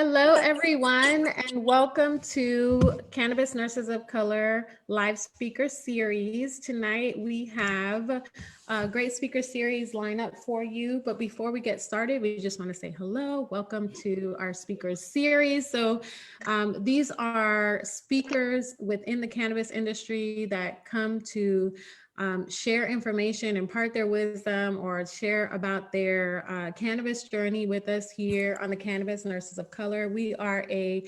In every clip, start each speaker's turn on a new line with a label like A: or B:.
A: Hello, everyone, and welcome to Cannabis Nurses of Color live speaker series. Tonight, we have a great speaker series lineup for you. But before we get started, we just want to say hello. Welcome to our speakers series. So these are speakers within the cannabis industry that come to share information, impart their wisdom, or share about their cannabis journey with us here on the Cannabis Nurses of Color. We are a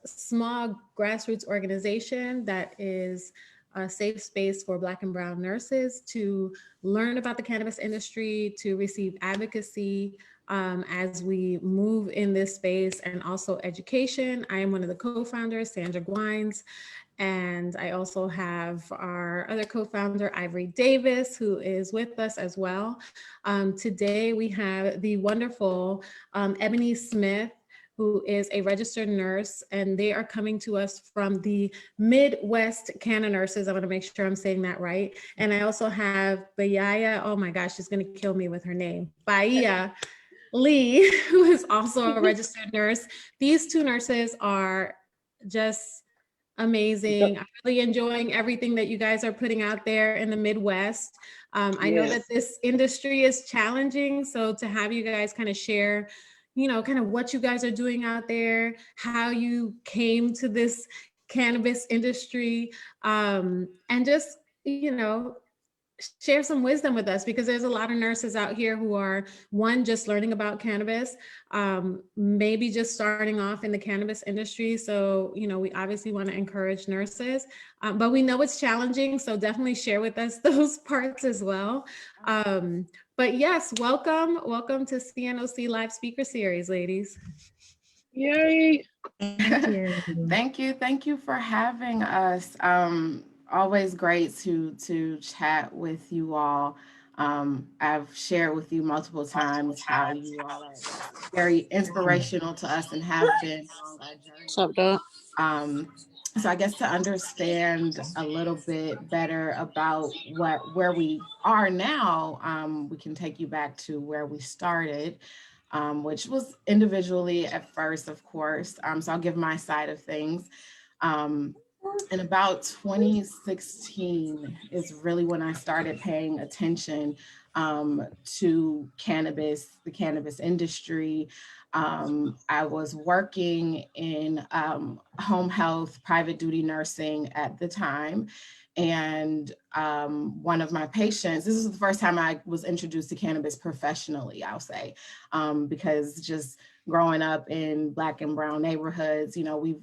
A: small grassroots organization that is a safe space for Black and Brown nurses to learn about the cannabis industry, to receive advocacy as we move in this space, and also education. I am one of the co-founders, Sandra Gwines. And I also have our other co-founder, Ivory Davis, who is with us as well. Today we have the wonderful Ebony Smith, who is a registered nurse, and they are coming to us from the Mid West Canna Nurses. I want to make sure I'm saying that right. And I also have Biyyiah, oh my gosh, she's going to kill me with her name, Biyyiah Lee, who is also a registered nurse. These two nurses are just amazing. I'm really enjoying everything that you guys are putting out there in the Midwest. I know that this industry is challenging, so to have you guys kind of share, kind of what you guys are doing out there, how you came to this cannabis industry, and just, share some wisdom with us, because there's a lot of nurses out here who are, one, just learning about cannabis, maybe just starting off in the cannabis industry. So, we obviously want to encourage nurses, but we know it's challenging. So definitely share with us those parts as well. But yes, welcome to CNOC Live Speaker Series, ladies.
B: Yay.
C: Thank you for having us. Always great to chat with you all. I've shared with you multiple times how you all are very inspirational to us and have been on our journey. So I guess to understand a little bit better about where we are now, we can take you back to where we started, which was individually at first, of course. So I'll give my side of things. In about 2016 is really when I started paying attention to cannabis, the cannabis industry. I was working in home health, private duty nursing at the time. And one of my patients, this is the first time I was introduced to cannabis professionally, I'll say, because just growing up in Black and Brown neighborhoods,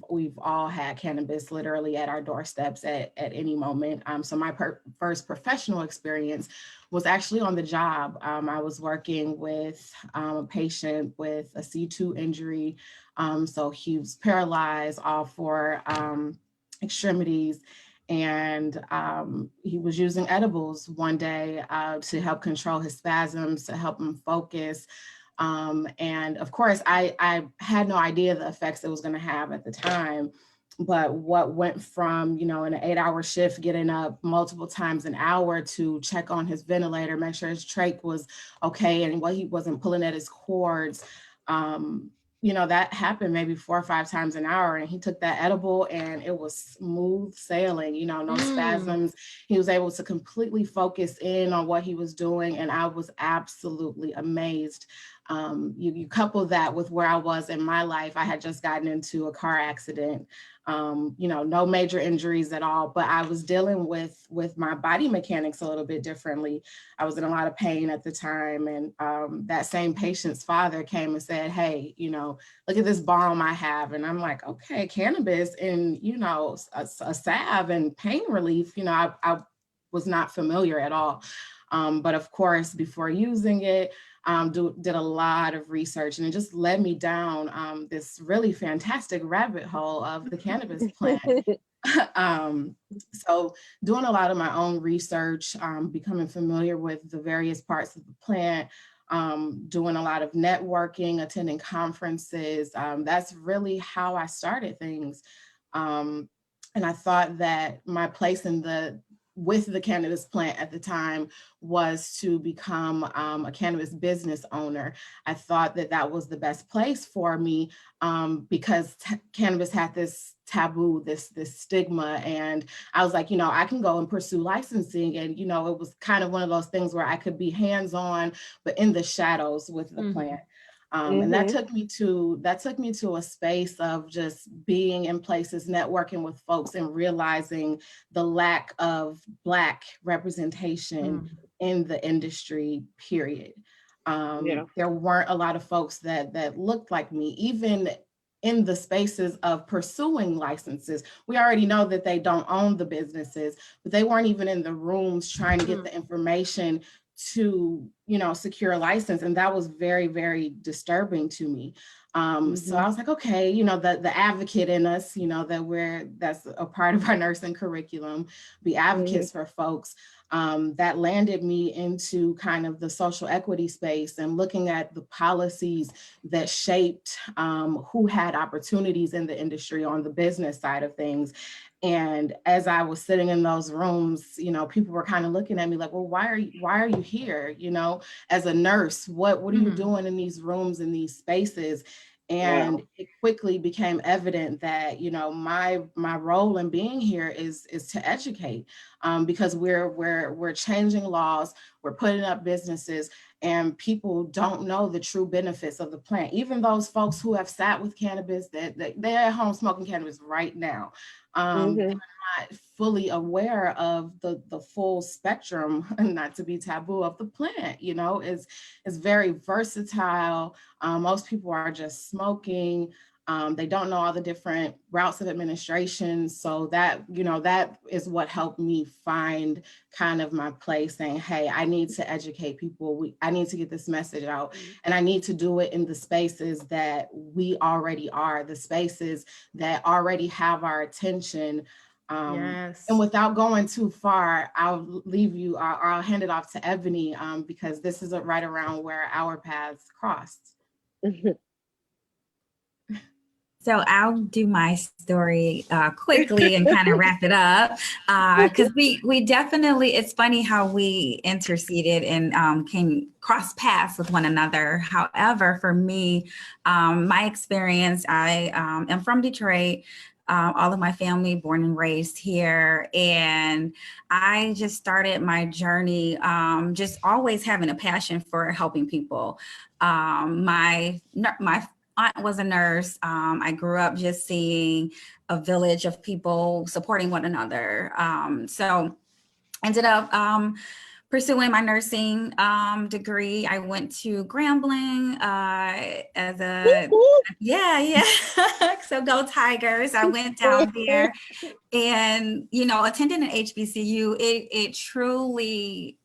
C: we've all had cannabis literally at our doorsteps at any moment. So my first professional experience was actually on the job. I was working with a patient with a C2 injury. So he was paralyzed, all four extremities. And he was using edibles one day to help control his spasms, to help him focus. And of course, I had no idea the effects it was going to have at the time. But what went from, in an 8-hour shift, getting up multiple times an hour to check on his ventilator, make sure his trach was okay, and he wasn't pulling at his cords, that happened maybe 4 or 5 times an hour. And he took that edible and it was smooth sailing, no spasms. He was able to completely focus in on what he was doing. And I was absolutely amazed. You couple that with where I was in my life. I had just gotten into a car accident, no major injuries at all, but I was dealing with my body mechanics a little bit differently. I was in a lot of pain at the time. And that same patient's father came and said, hey, look at this balm I have. And I'm like, okay, cannabis and, a salve and pain relief, I was not familiar at all. But of course, before using it, did a lot of research, and it just led me down this really fantastic rabbit hole of the cannabis plant. So doing a lot of my own research, becoming familiar with the various parts of the plant, doing a lot of networking, attending conferences. That's really how I started things. And I thought that my place in the with the cannabis plant at the time was to become a cannabis business owner. I thought that that was the best place for me because cannabis had this taboo, this stigma. And I was like, I can go and pursue licensing. And, it was kind of one of those things where I could be hands-on, but in the shadows with the plant. And that took me to a space of just being in places, networking with folks, and realizing the lack of Black representation in the industry, period. There weren't a lot of folks that looked like me, even in the spaces of pursuing licenses. We already know that they don't own the businesses, but they weren't even in the rooms trying to get the information to, secure a license. And that was very, very disturbing to me. So I was like, okay, the advocate in us, that's a part of our nursing curriculum, be advocates for folks. That landed me into kind of the social equity space and looking at the policies that shaped who had opportunities in the industry on the business side of things. And as I was sitting in those rooms, people were kind of looking at me like, well, why are you here? As a nurse, what are you doing in these rooms, in these spaces? And it quickly became evident that, my role in being here is to educate, because we're changing laws, we're putting up businesses, and people don't know the true benefits of the plant. Even those folks who have sat with cannabis, that they're at home smoking cannabis right now. They're not fully aware of the full spectrum, not to be taboo, of the plant. It's very versatile. Most people are just smoking. They don't know all the different routes of administration. So that is what helped me find kind of my place, saying, hey, I need to educate people. I need to get this message out, and I need to do it in the spaces that we already are, the spaces that already have our attention. And without going too far, I'll leave you, or I'll hand it off to Ebony, because this is right around where our paths crossed.
D: So I'll do my story quickly and kind of wrap it up, because we definitely, it's funny how we interceded and came cross paths with one another. However, for me, my experience, I am from Detroit. All of my family born and raised here. And I just started my journey just always having a passion for helping people. My aunt was a nurse. I grew up just seeing a village of people supporting one another. So ended up pursuing my nursing degree. I went to Grambling as a, so go Tigers. I went down there and, attending an HBCU, it truly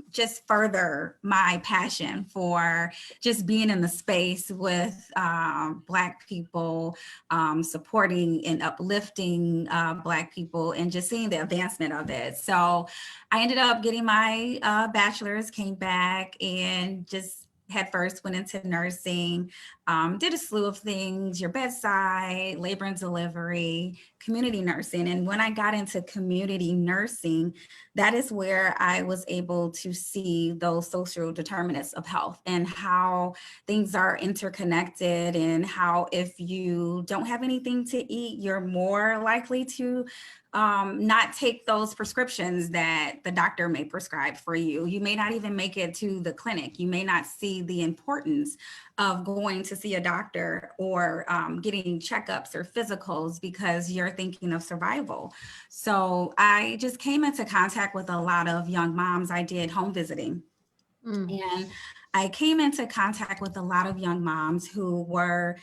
D: just furthered my passion for just being in the space with Black people, supporting and uplifting Black people, and just seeing the advancement of it. So I ended up getting my bachelor's, came back, and just head first went into nursing, did a slew of things, your bedside, labor and delivery, community nursing. And when I got into community nursing, that is where I was able to see those social determinants of health and how things are interconnected, and how if you don't have anything to eat, you're more likely to not take those prescriptions that the doctor may prescribe for you. You may not even make it to the clinic. You may not see the importance of going to see a doctor or getting checkups or physicals because you're thinking of survival. So I just came into contact with a lot of young moms. I did home visiting. And I came into contact with a lot of young moms who were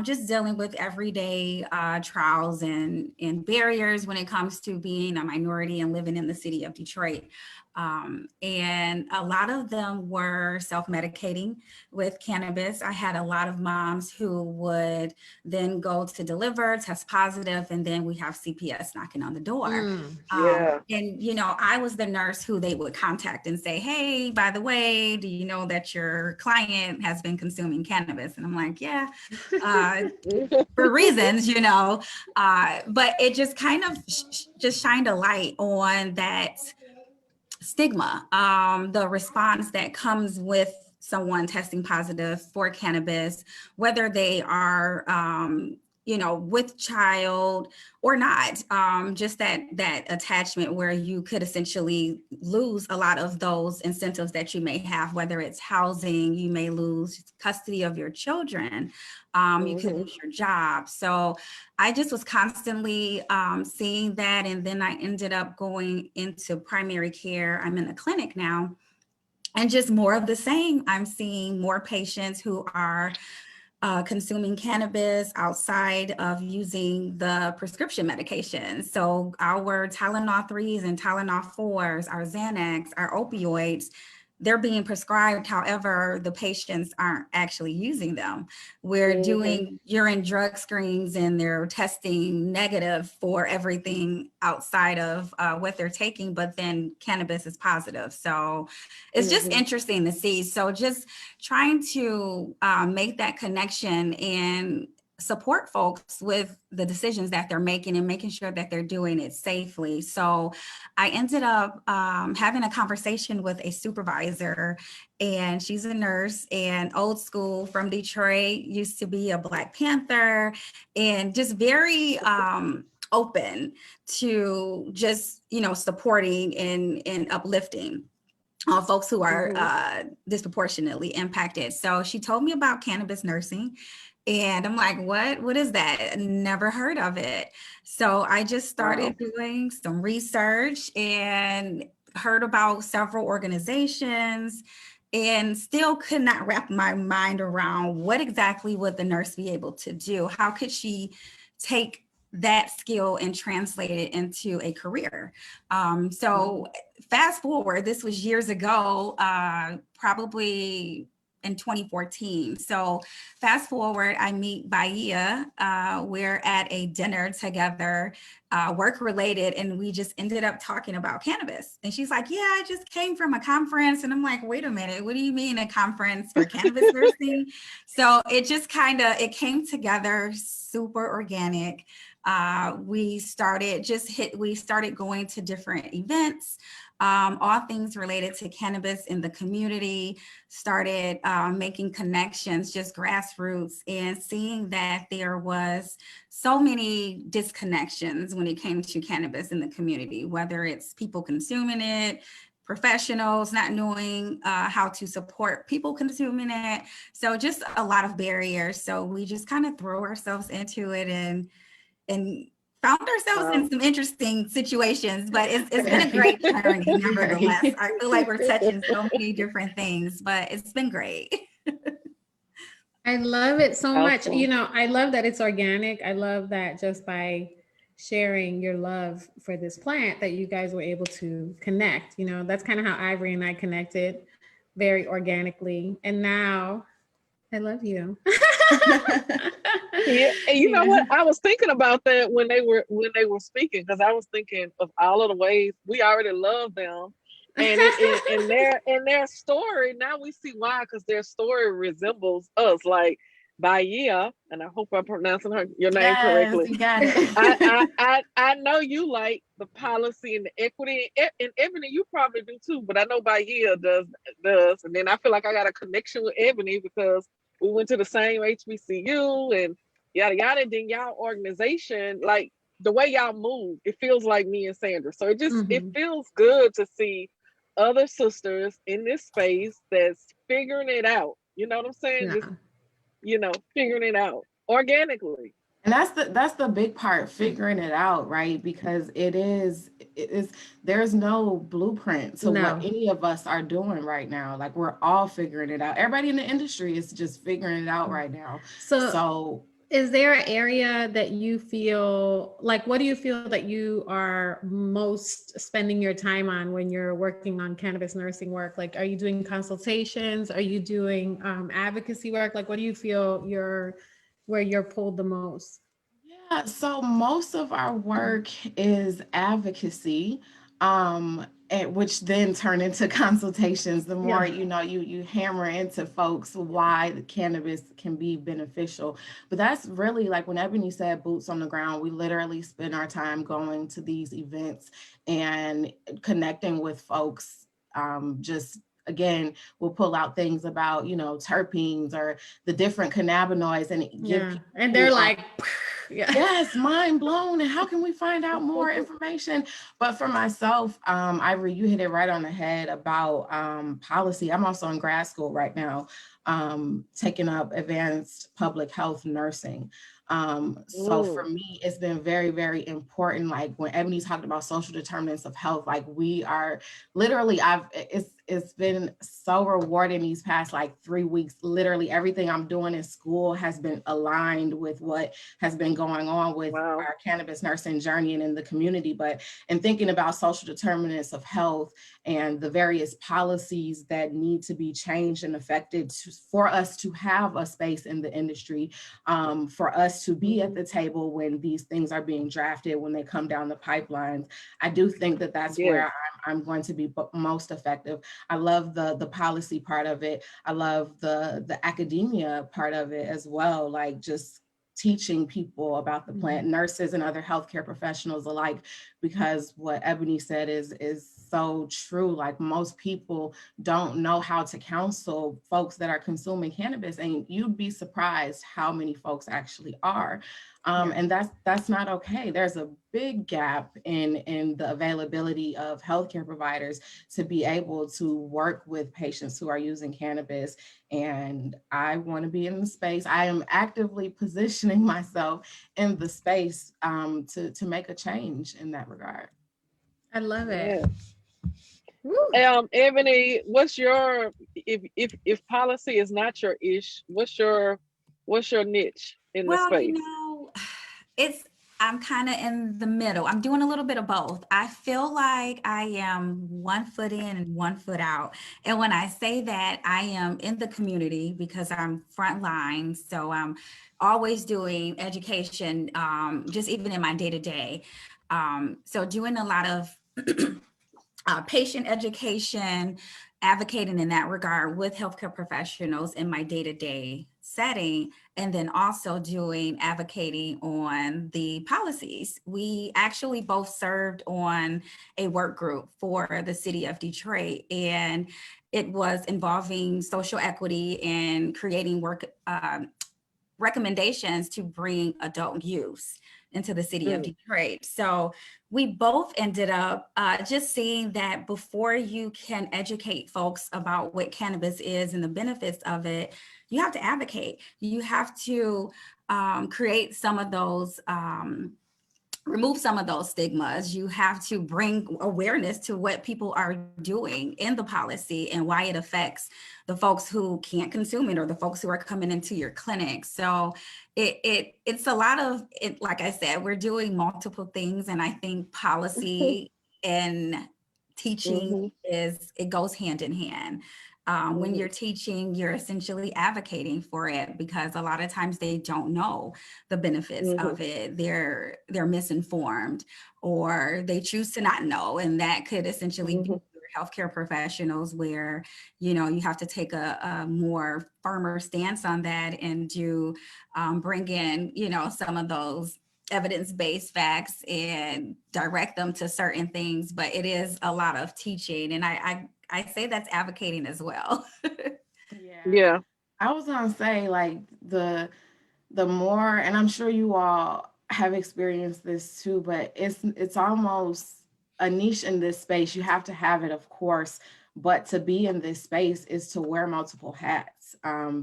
D: just dealing with everyday trials and barriers when it comes to being a minority and living in the city of Detroit. And a lot of them were self-medicating with cannabis. I had a lot of moms who would then go to deliver, test positive, and then we have CPS knocking on the door.
B: Yeah.
D: And, you know, I was the nurse who they would contact and say, hey, by the way, do you know that your client has been consuming cannabis? And I'm like, yeah, for reasons, you know, but it just kind of just shined a light on that stigma, the response that comes with someone testing positive for cannabis, whether they are, you know, with child or not, just that attachment where you could essentially lose a lot of those incentives that you may have, whether it's housing, you may lose custody of your children, you could lose your job. So I just was constantly seeing that. And then I ended up going into primary care. I'm in a clinic now, and just more of the same. I'm seeing more patients who are consuming cannabis outside of using the prescription medications. So our Tylenol 3s and Tylenol 4s, our Xanax, our opioids, they're being prescribed. However, the patients aren't actually using them. We're doing urine drug screens and they're testing negative for everything outside of what they're taking, but then cannabis is positive. So it's just interesting to see. So just trying to make that connection and support folks with the decisions that they're making and making sure that they're doing it safely. So I ended up having a conversation with a supervisor, and she's a nurse and old school from Detroit, used to be a Black Panther, and just very open to just, you know, supporting and uplifting folks who are disproportionately impacted. So she told me about cannabis nursing. And I'm like, what is that? Never heard of it. So I just started doing some research and heard about several organizations and still could not wrap my mind around what exactly would the nurse be able to do? How could she take that skill and translate it into a career? So fast forward, this was years ago, probably in 2014. So fast forward, I meet Biyyiah. We're at a dinner together, work related, and we just ended up talking about cannabis. And she's like, yeah, I just came from a conference. And I'm like, wait a minute, what do you mean a conference for cannabis nursing? So it just it came together super organic. We started going to different events, all things related to cannabis in the community, started making connections, just grassroots, and seeing that there was so many disconnections when it came to cannabis in the community, whether it's people consuming it, professionals not knowing how to support people consuming it. So just a lot of barriers. So we just kind of throw ourselves into it and found ourselves in some interesting situations, but it's been a great journey nevertheless. I feel like we're touching so many different things, but it's been great.
A: I love it so much. You know, I love that it's organic. I love that just by sharing your love for this plant that you guys were able to connect. You know, that's kind of how Ivory and I connected, very organically. And now I love you.
B: Yeah, and you know what? I was thinking about that when they were speaking, because I was thinking of all of the ways we already love them, and in their story. Now we see why, because their story resembles us. Like Biyyiah, and I hope I'm pronouncing your name correctly.
C: You got it.
B: I know you like the policy and the equity, and Ebony, you probably do too. But I know Biyyiah does, and then I feel like I got a connection with Ebony because we went to the same HBCU and yada yada. Then y'all organization, like the way y'all move, it feels like me and Sandra. So it just it feels good to see other sisters in this space that's figuring it out. You know what I'm saying?
A: Yeah.
B: Just, you know, figuring it out organically.
C: And that's the big part, figuring it out, right? Because it is there's no blueprint to what any of us are doing right now. Like we're all figuring it out. Everybody in the industry is just figuring it out right now. So
A: Is there an area that you feel like, what do you feel that you are most spending your time on when you're working on cannabis nursing work? Like, are you doing consultations? Are you doing advocacy work? Like, what do you feel where you're pulled the most?
C: Yeah, so most of our work is advocacy, which then turn into consultations. The more,
A: Yeah.
C: you know, you hammer into folks why the cannabis can be beneficial. But that's really like when Ebony said boots on the ground, we literally spend our time going to these events and connecting with folks. Just again, we'll pull out things about, you know, terpenes or the different cannabinoids and give
A: Yeah. And they're
C: people
A: like, yeah.
C: yes, mind blown. And how can we find out more information? But for myself, Ivory, you hit it right on the head about policy. I'm also in grad school right now, taking up advanced public health nursing. So for me, it's been very, very important. Like when Ebony talked about social determinants of health, like we are literally, it's been so rewarding these past like 3 weeks. Literally everything I'm doing in school has been aligned with what has been going on with
B: Wow.
C: our cannabis nursing journey and in the community. But in thinking about social determinants of health and the various policies that need to be changed and affected for us to have a space in the industry, for us to be at the table when these things are being drafted, when they come down the pipelines, I do think that that's where I'm going to be most effective. I love the policy part of it. I love the academia part of it as well. Like just teaching people about the plant, nurses and other healthcare professionals alike, because what Ebony said is so true. Like most people don't know how to counsel folks that are consuming cannabis, and you'd be surprised how many folks actually are. And that's not okay. There's a big gap in the availability of healthcare providers to be able to work with patients who are using cannabis. And I want to be in the space. I am actively positioning myself in the space to make a change in that regard.
A: I love it.
B: Ebony, what's your if policy is not your ish, what's your niche in the
D: Well, you
B: space?
D: know, I'm kind of in the middle. I'm doing a little bit of both. I feel like I am 1 foot in and 1 foot out. And when I say that, I am in the community because I'm frontline. So I'm always doing education, just even in my day-to-day. So doing a lot of patient education, advocating in that regard with healthcare professionals in my day-to-day setting, and then also doing advocating on the policies. We actually both served on a work group for the city of Detroit, and it was involving social equity and creating work recommendations to bring adult use into the city of Detroit. So we both ended up just seeing that before you can educate folks about what cannabis is and the benefits of it, you have to advocate. You have to create some of those remove some of those stigmas. You have to bring awareness to what people are doing in the policy and why it affects the folks who can't consume it or the folks who are coming into your clinic. So it's a lot of it. Like I said, we're doing multiple things, and I think policy and teaching it goes hand in hand. When you're teaching, you're essentially advocating for it because a lot of times they don't know the benefits of it. They're misinformed or they choose to not know. And that could essentially be healthcare professionals where, you know, you have to take a more firmer stance on that and do bring in, you know, some of those evidence-based facts and direct them to certain things. But it is a lot of teaching. And I say that's advocating as well.
B: Yeah.
C: I was gonna say like the more, and I'm sure you all have experienced this too, but it's almost a niche in this space. You have to have it, of course, but to be in this space is to wear multiple hats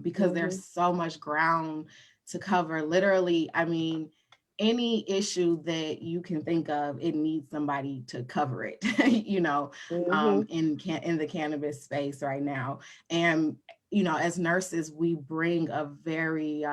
C: because there's so much ground to cover. Literally, I mean, any issue that you can think of, it needs somebody to cover it, you know, in the cannabis space right now. And, you know, as nurses, we bring a very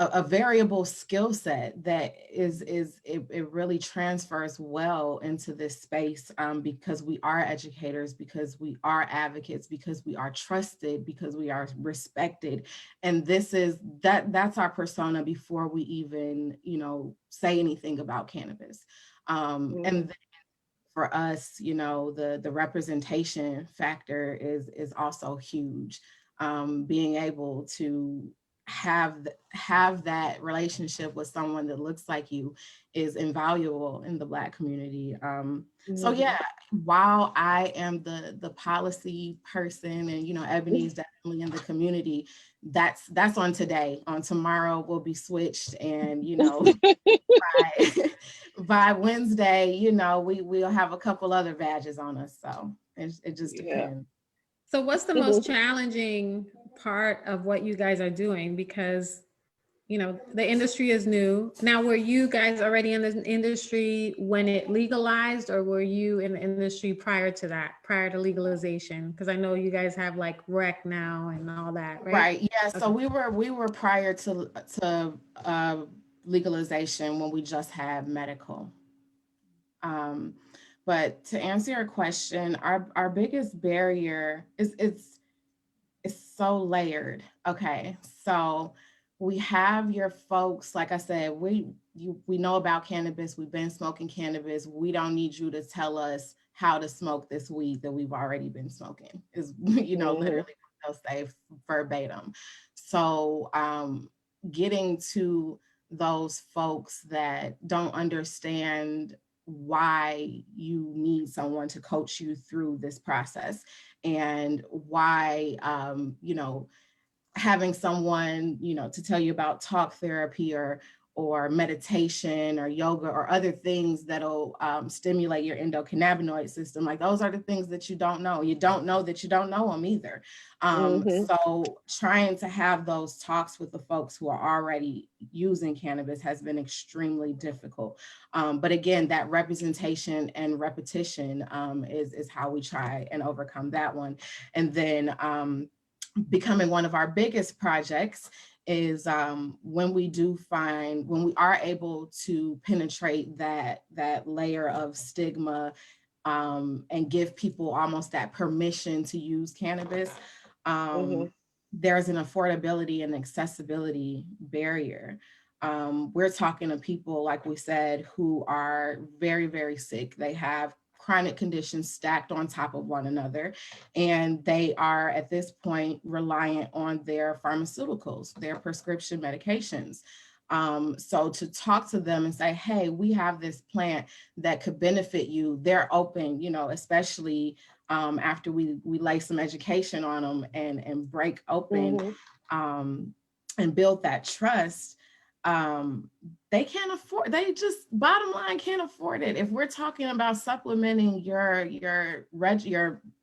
C: a variable skill set that it really transfers well into this space, because we are educators, because we are advocates, because we are trusted, because we are respected. And that's our persona before we even, say anything about cannabis. And then for us, the representation factor is also huge. Being able to have that relationship with someone that looks like you is invaluable in the Black community. So yeah, while I am the policy person, and Ebony is definitely in the community, that's on today. On tomorrow will be switched, and by Wednesday, we'll have a couple other badges on us. So it just depends.
A: So what's the most challenging part of what you guys are doing? Because, the industry is new. Now, were you guys already in the industry when it legalized, or were you in the industry prior to that, prior to legalization? Because I know you guys have like rec now and all that, right?
C: Right. Yeah. Okay. So we were prior to legalization when we just had medical. But to answer your question, our biggest barrier is it's so layered. Okay. So we have your folks, like I said, we know about cannabis. We've been smoking cannabis. We don't need you to tell us how to smoke this weed that we've already been smoking, is, literally what they'll say verbatim. So getting to those folks that don't understand why you need someone to coach you through this process, and why, having someone, to tell you about talk therapy or meditation or yoga or other things that'll stimulate your endocannabinoid system. Like, those are the things that you don't know. You don't know that you don't know them either. So trying to have those talks with the folks who are already using cannabis has been extremely difficult. But again, that representation and repetition is how we try and overcome that one. And then becoming one of our biggest projects is when we are able to penetrate that layer of stigma, and give people almost that permission to use cannabis. There's an affordability and accessibility barrier. We're talking to people, like we said, who are very, very sick. They have chronic conditions stacked on top of one another, and they are at this point reliant on their pharmaceuticals, their prescription medications. So to talk to them and say, hey, we have this plant that could benefit you, they're open, especially after we lay some education on them and break open and build that trust. They can't afford, they just bottom line can't afford it. If we're talking about supplementing your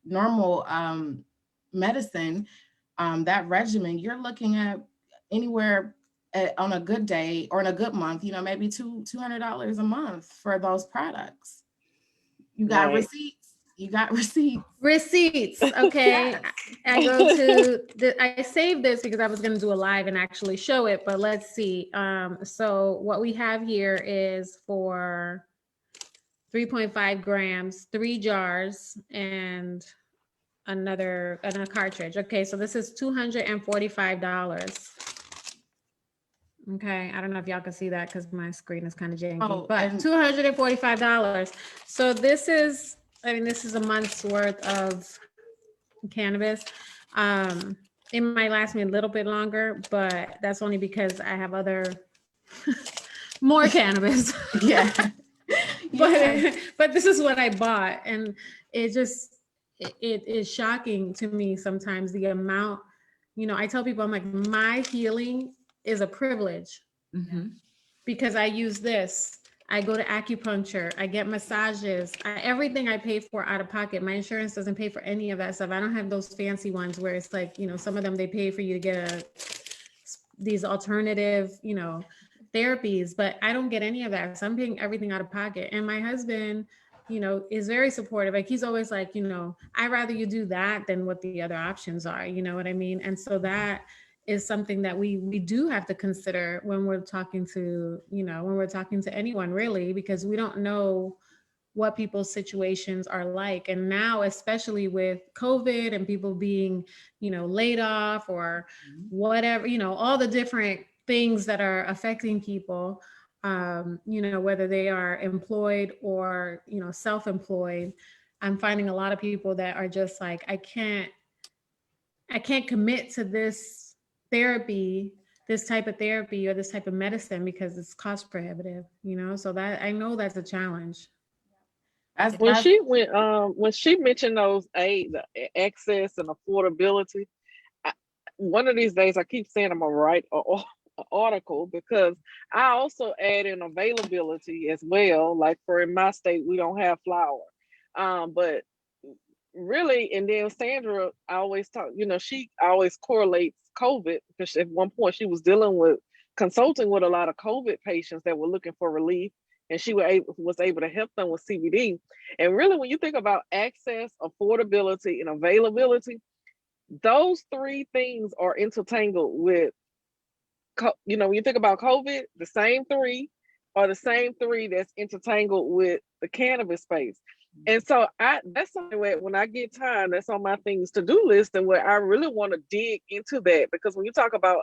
C: normal medicine, that regimen, you're looking at anywhere on a good day or in a good month, maybe $200 a month for those products. You got receipts. You got receipts.
A: Receipts. Okay.
C: Yes.
A: I saved this because I was going to do a live and actually show it, but let's see. So what we have here is for 3.5 grams, 3 jars, and another cartridge. Okay. So this is $245. Okay, I don't know if y'all can see that because my screen is kind of janky, but $245. So this is a month's worth of cannabis. It might last me a little bit longer, but that's only because I have other more cannabis.
C: Yeah.
A: But this is what I bought, and it is shocking to me sometimes the amount. I tell people, I'm like, my healing is a privilege because I use this. I go to acupuncture, I get massages, everything I pay for out of pocket. My insurance doesn't pay for any of that stuff. I don't have those fancy ones where it's like, some of them they pay for you to get these alternative, therapies, but I don't get any of that. So I'm paying everything out of pocket. And my husband, is very supportive. Like, he's always like, I'd rather you do that than what the other options are. You know what I mean? And so that is something that we do have to consider when we're talking to, when we're talking to anyone really, because we don't know what people's situations are like. And now, especially with COVID and people being, laid off or whatever, all the different things that are affecting people, whether they are employed or, self-employed, I'm finding a lot of people that are just like, I can't commit to this therapy, this type of therapy or this type of medicine because it's cost prohibitive, so that I know that's a challenge.
B: When she mentioned those aid, the access and affordability, one of these days I keep saying I'm gonna write an article, because I also add in availability as well. Like for in my state, we don't have flour, but really, and then Sandra, I always talk, she always correlates COVID, because at one point she was consulting with a lot of COVID patients that were looking for relief, and she was able to help them with CBD. And really, when you think about access, affordability, and availability, those three things are intertangled with, when you think about COVID, the same three are the same three that's intertangled with the cannabis space. And so that's something where when I get time, that's on my things to do list, and where I really want to dig into that. Because when you talk about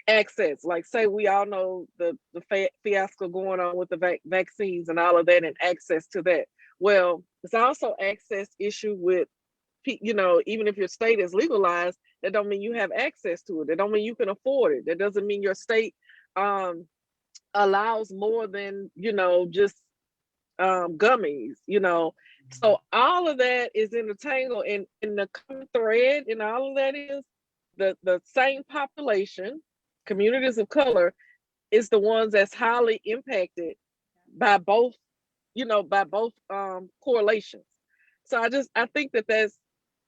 B: access, like say we all know the fiasco going on with the vaccines and all of that, and access to that. Well, it's also access issue with, even if your state is legalized, that don't mean you have access to it. That don't mean you can afford it. That doesn't mean your state allows more than, just gummies, So all of that is intertangled, and the common thread in all of that is the same population, communities of color, is the ones that's highly impacted by both, correlations. So I think that's,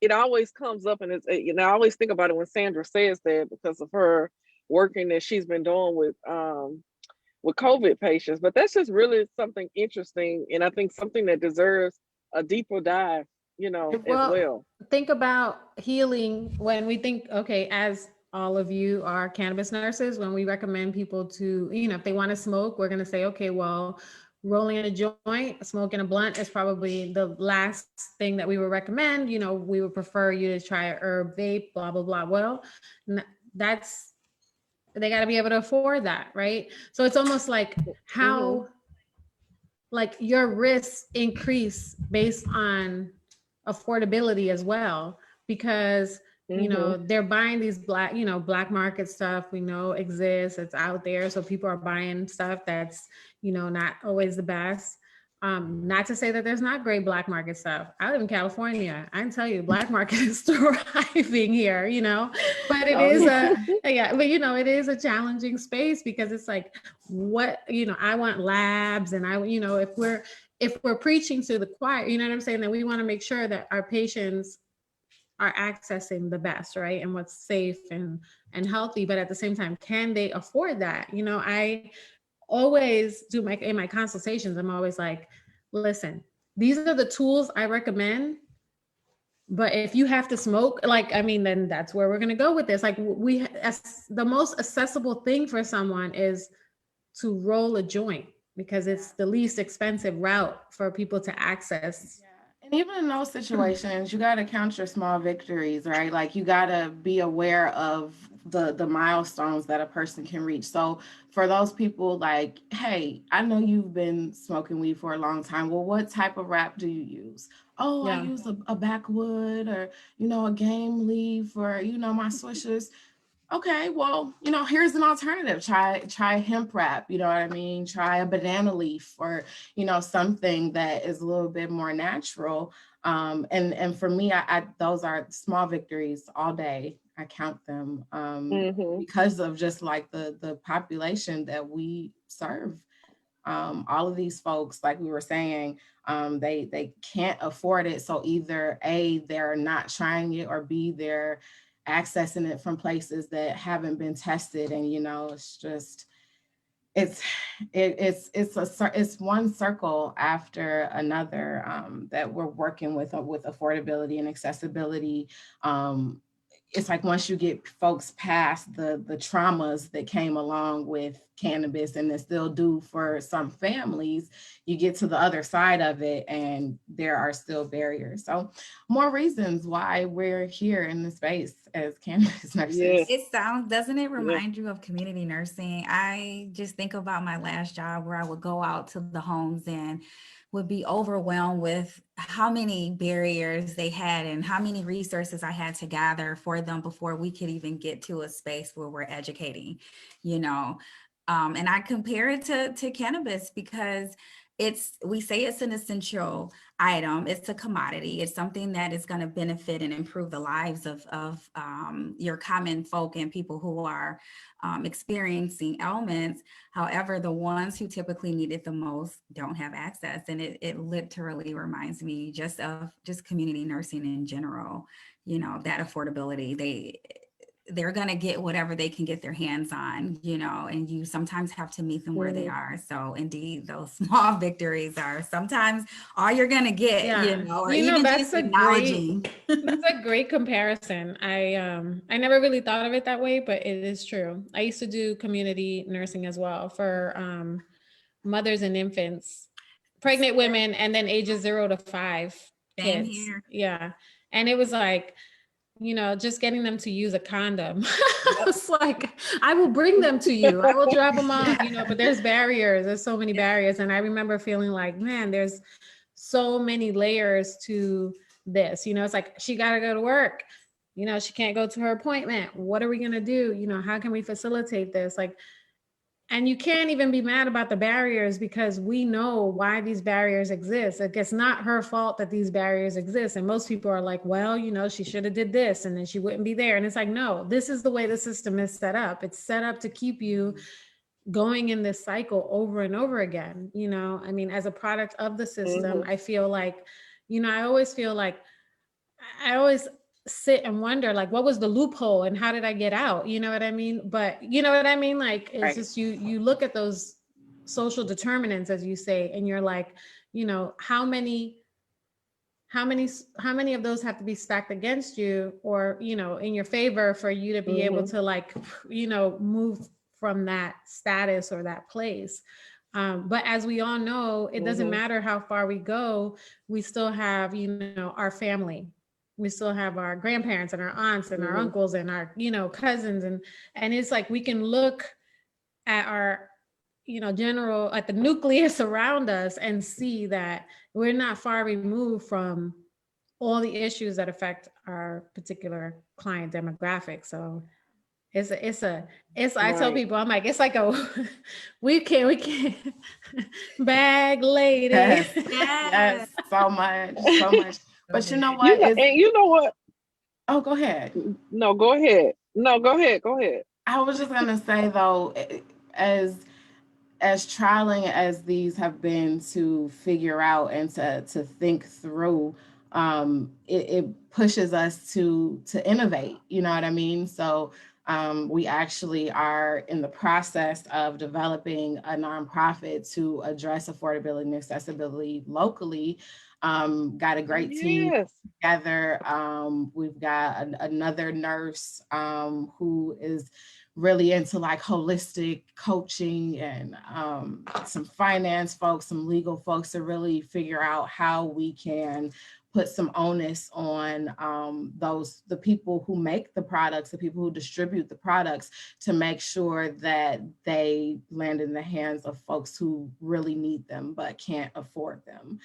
B: it always comes up, and it's, I always think about it when Sandra says that, because of her working that she's been doing with COVID patients. But that's just really something interesting, and I think something that deserves a deeper dive, as well.
A: Think about healing when we think, okay, as all of you are cannabis nurses, when we recommend people to, if they want to smoke, we're going to say, okay, well, rolling a joint, smoking a blunt is probably the last thing that we would recommend. We would prefer you to try a herb vape, blah, blah, blah. Well, they got to be able to afford that, right? So it's almost like how, like your risks increase based on affordability as well, because they're buying these black market stuff we know exists, it's out there, so people are buying stuff that's not always the best. Not to say that there's not great black market stuff. I live in California. I can tell you, black market is thriving here, but it is it is a challenging space, because it's like, what, I want labs, and if we're preaching to the choir, you know what I'm saying, that we want to make sure that our patients are accessing the best, right? And what's safe and healthy, but at the same time, can they afford that? I always do in my consultations, I'm always like, listen, these are the tools I recommend, but if you have to smoke, then that's where we're going to go with this. Like the most accessible thing for someone is to roll a joint, because it's the least expensive route for people to access.
C: And even in those situations, you got to count your small victories, right? Like you got to be aware of the milestones that a person can reach. So for those people like, hey, I know you've been smoking weed for a long time. Well, what type of wrap do you use? Oh, I use a backwood, or, a game leaf, or, my swishers. Okay, well, here's an alternative. Try hemp wrap, you know what I mean? Try a banana leaf, or, something that is a little bit more natural. And for me, I those are small victories all day. I count them because of just like the population that we serve. All of these folks, like we were saying, they can't afford it. So either A, they're not trying it, or B, they're accessing it from places that haven't been tested. And it's just it's one circle after another that we're working with affordability and accessibility. it's like once you get folks past the traumas that came along with cannabis, and it still do for some families, you get to the other side of it and there are still barriers. So more reasons why we're here in the space as cannabis nurses.
B: Yes.
D: It sounds, doesn't it remind you of community nursing? I just think about my last job where I would go out to the homes and would be overwhelmed with how many barriers they had and how many resources I had to gather for them before we could even get to a space where we're educating, you know. And I compare it to cannabis because we say it's an essential item. It's a commodity. It's something that is going to benefit and improve the lives of your common folk and people who are experiencing ailments. However, the ones who typically need it the most don't have access. And it literally reminds me just of community nursing in general, you know, that affordability. They're going to get whatever they can get their hands on, you know, and you sometimes have to meet them where they are. So indeed, those small victories are sometimes all you're going to get, you know, or even just acknowledging.
A: That's a great comparison. I never really thought of it that way, but it is true. I used to do community nursing as well for mothers and infants, pregnant women, and then ages 0 to 5
D: Same
A: kids.
D: here.
A: Yeah. And it was like, you know, just getting them to use a condom. I was like, I will bring them to you. I will drop them off, you know, but there's barriers. There's so many barriers. And I remember feeling like, man, there's so many layers to this. You know, it's like, she got to go to work. You know, she can't go to her appointment. What are we going to do? You know, how can we facilitate this? Like, and you can't even be mad about the barriers because we know why these barriers exist. Like, it's not her fault that these barriers exist. And most people are like, well, you know, she should have did this and then she wouldn't be there. And it's like, no, this is the way the system is set up. It's set up to keep you going in this cycle over and over again. You know, I mean, as a product of the system, I feel like, you know, I always feel like I always sit and wonder, like, what was the loophole and how did I get out? You know what I mean? But you know what I mean? Like, it's just, you look at those social determinants, as you say, and you're like, you know, how many of those have to be stacked against you or, you know, in your favor for you to be able to, like, you know, move from that status or that place. But as we all know, it doesn't matter how far we go, we still have, you know, our family. We still have our grandparents and our aunts and our uncles and our, you know, cousins. And it's like, we can look at our, you know, at the nucleus around us and see that we're not far removed from all the issues that affect our particular client demographic. So I tell people, I'm like, it's like we can bag lady.
C: Yes, so much. But you know what?
B: And you know what?
C: Oh, go ahead.
B: No, go ahead. Go ahead.
C: I was just gonna say though, as trialing as these have been to figure out and to think through, it pushes us to innovate. You know what I mean? So we actually are in the process of developing a nonprofit to address affordability and accessibility locally. Got a great team together. We've got another nurse who is really into like holistic coaching and some finance folks, some legal folks to really figure out how we can put some onus on the people who make the products, the people who distribute the products, to make sure that they land in the hands of folks who really need them but can't afford them.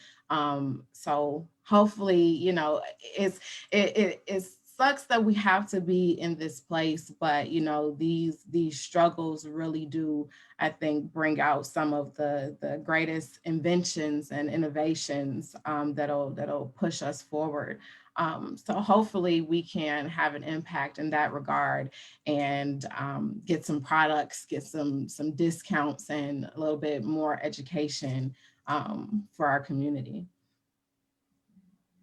C: So hopefully, you know, it sucks that we have to be in this place, but you know, these struggles really do, I think, bring out some of the greatest inventions and innovations that'll push us forward. So hopefully we can have an impact in that regard and get some products, get some discounts and a little bit more education for our community.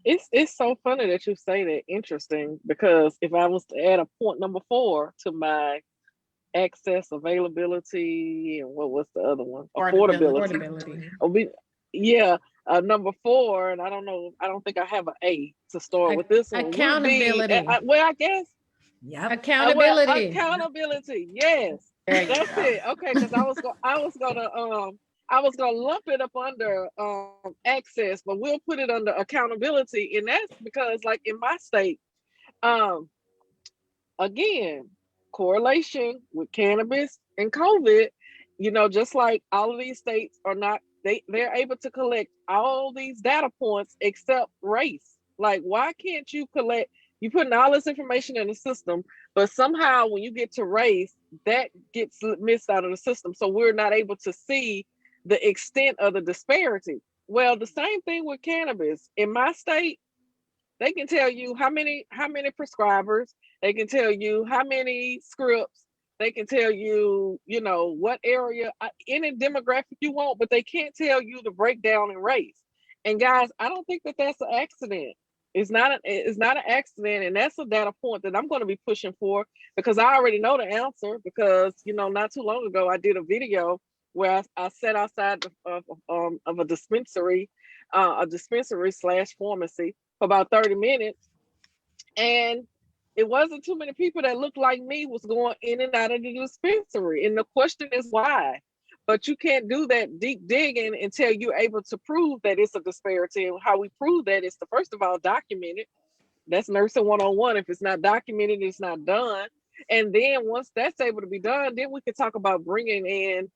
B: It's so funny that you say that. Interesting, because if I was to add a point number 4 to my access, availability, and what was the other one? Affordability. Number 4, and I don't know, I don't think I have an A to start with this one.
A: Accountability.
B: Well, I guess
D: Yep.
A: Accountability.
B: Accountability. Yes,
C: There you
B: that's
C: go.
B: it. Okay, because I was gonna lump it up under access, but we'll put it under accountability, and that's because, like in my state, um, again, correlation with cannabis and COVID. Just like all of these states are not, they're able to collect all these data points except race. Like, why can't you collect? You putting all this information in the system, but somehow when you get to race, that gets missed out of the system. So we're not able to see the extent of the disparity. Well, the same thing with cannabis. In my state, they can tell you how many prescribers, they can tell you how many scripts, they can tell you, what area, any demographic you want, but they can't tell you the breakdown in race. And guys, I don't think that that's an accident. It's not an accident, and that's a data point that I'm going to be pushing for, because I already know the answer. Because not too long ago, I did a video where I sat outside of a dispensary slash pharmacy for about 30 minutes, and it wasn't too many people that looked like me was going in and out of the dispensary. And the question is why? But you can't do that deep digging until you're able to prove that it's a disparity. And how we prove that is to, first of all, document it. That's nursing 101. If it's not documented, it's not done. And then once that's able to be done, then we can talk about bringing in,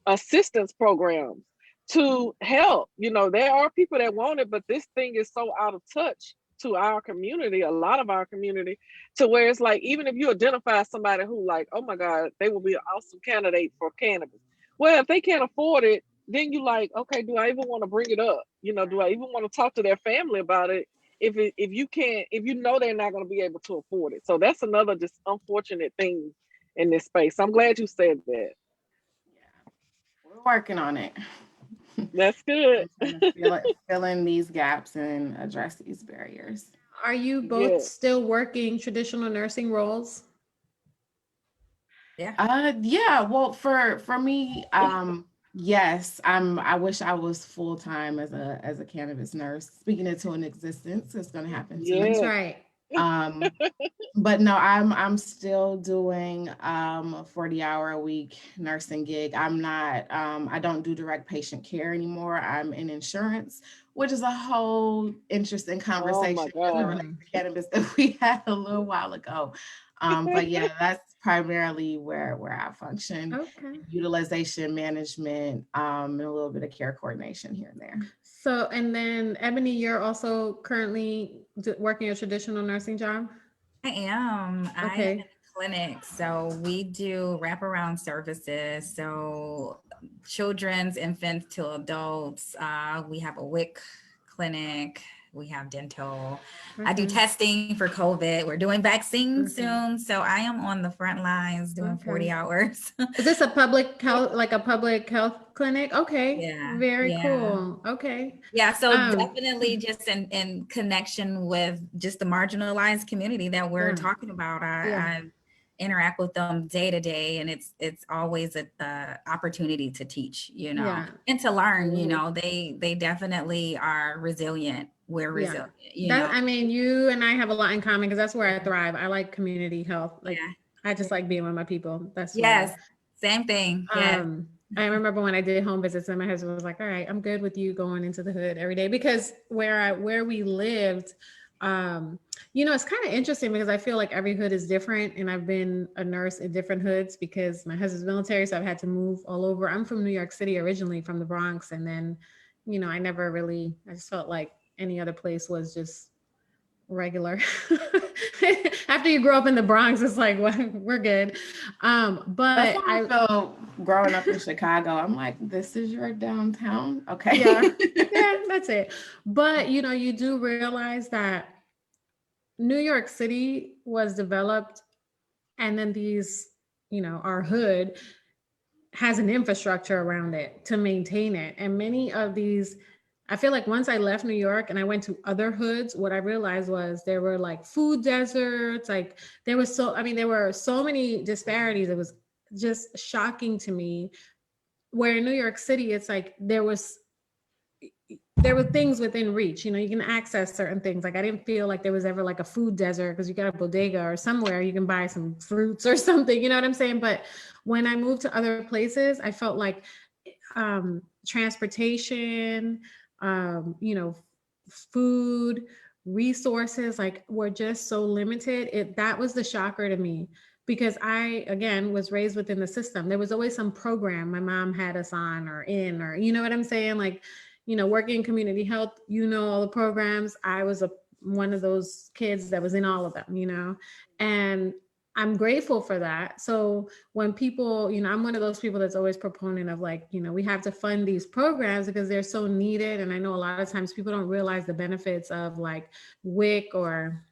B: assistance programs to help. There are people that want it, but this thing is so out of touch to our community, a lot of our community, to where it's like, even if you identify somebody who, like, oh my God, they will be an awesome candidate for cannabis. Well, if they can't afford it, then you like, okay, do I even want to bring it up? Do I even want to talk to their family about it? If you know they're not going to be able to afford it. So that's another just unfortunate thing in this space. I'm glad you said that.
C: We're working on it.
B: That's good.
C: Fill in these gaps and address these barriers.
A: Are you both still working traditional nursing roles?
C: Yeah. Well, for me, yes, I wish I was full-time as a cannabis nurse, speaking it to an existence. It's going to happen to me.
A: That's right.
C: But no, I'm still doing a 40-hour-a-week nursing gig. I'm not, I don't do direct patient care anymore. I'm in insurance, which is a whole interesting conversation related to cannabis that we had a little while ago. But yeah, that's primarily where I function.
A: Okay.
C: Utilization management, and a little bit of care coordination here and there.
A: So, and then Ebony, you're also currently working a traditional nursing job?
D: I am.
A: Okay.
D: I am in a clinic. So we do wraparound services. So children's, infants to adults. We have a WIC clinic. We have dental. I do testing for COVID. We're doing vaccines soon. So I am on the front lines doing 40 hours.
A: Is this a public health, like a public health clinic? Okay.
D: Yeah.
A: Very cool. Okay.
D: Yeah. So definitely just in connection with just the marginalized community that we're talking about. I interact with them day to day, and it's always an opportunity to teach, and to learn. They definitely are resilient. We're resilient.
A: I mean, you and I have a lot in common, because that's where I thrive. I like community health. Like, I just like being with my people. That's
D: same thing.
A: I remember when I did home visits, and my husband was like, all right, I'm good with you going into the hood every day, because where we lived, it's kind of interesting, because I feel like every hood is different, and I've been a nurse in different hoods because my husband's military, so I've had to move all over. I'm from New York City originally, from the Bronx, and then, I just felt like any other place was just regular. After you grow up in the Bronx, it's like, well, we're good. But
C: I feel growing up in Chicago, I'm like, this is your downtown. Okay.
A: Yeah, that's it. But you do realize that New York City was developed, and then our hood has an infrastructure around it to maintain it. And many of these, I feel like once I left New York and I went to other hoods, what I realized was there were like food deserts. Like there were so many disparities. It was just shocking to me. Where in New York City, it's like there was there were things within reach, you know, you can access certain things. Like I didn't feel like there was ever like a food desert because you got a bodega or somewhere you can buy some fruits or something, you know what I'm saying? But when I moved to other places, I felt like transportation, you know, food, resources, like were just so limited. That was the shocker to me, because I, again, was raised within the system. There was always some program my mom had us on or in, or, you know what I'm saying? Like, you know, working in community health, you know, all the programs. I was one of those kids that was in all of them, you know, and I'm grateful for that. So when people, you know, I'm one of those people that's always proponent of like, you know, we have to fund these programs because they're so needed. And I know a lot of times people don't realize the benefits of like WIC, or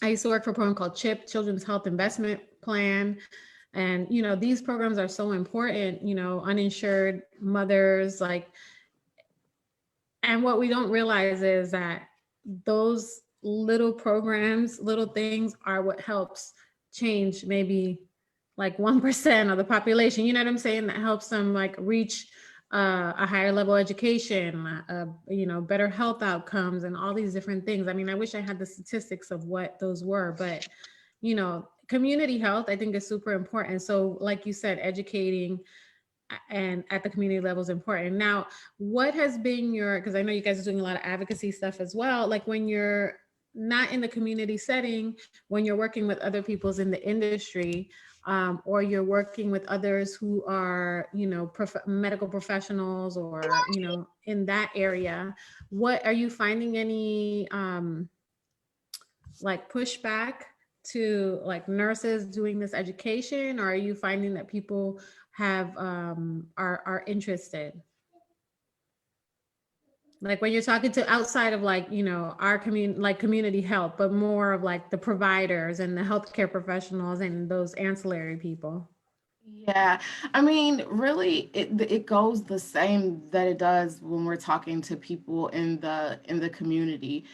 A: I used to work for a program called CHIP, Children's Health Investment Plan. And, you know, these programs are so important, you know, uninsured mothers, like, and what we don't realize is that those little programs, little things are what helps change maybe like 1% of the population, you know what I'm saying? That helps them like reach a higher level education, you know, better health outcomes and all these different things. I mean, I wish I had the statistics of what those were, but, you know, community health, I think is super important. So like you said, educating and at the community level is important. Now, what has been your, because I know you guys are doing a lot of advocacy stuff as well, like when you're not in the community setting, when you're working with other people's in the industry, or you're working with others who are, you know, medical professionals, or, you know, in that area, what are you finding any like pushback to like nurses doing this education, or are you finding that people have are interested? Like when you're talking to outside of like, you know, our community, like community health, but more of like the providers and the healthcare professionals and those ancillary people.
C: Yeah, I mean, really, it goes the same that it does when we're talking to people in the community.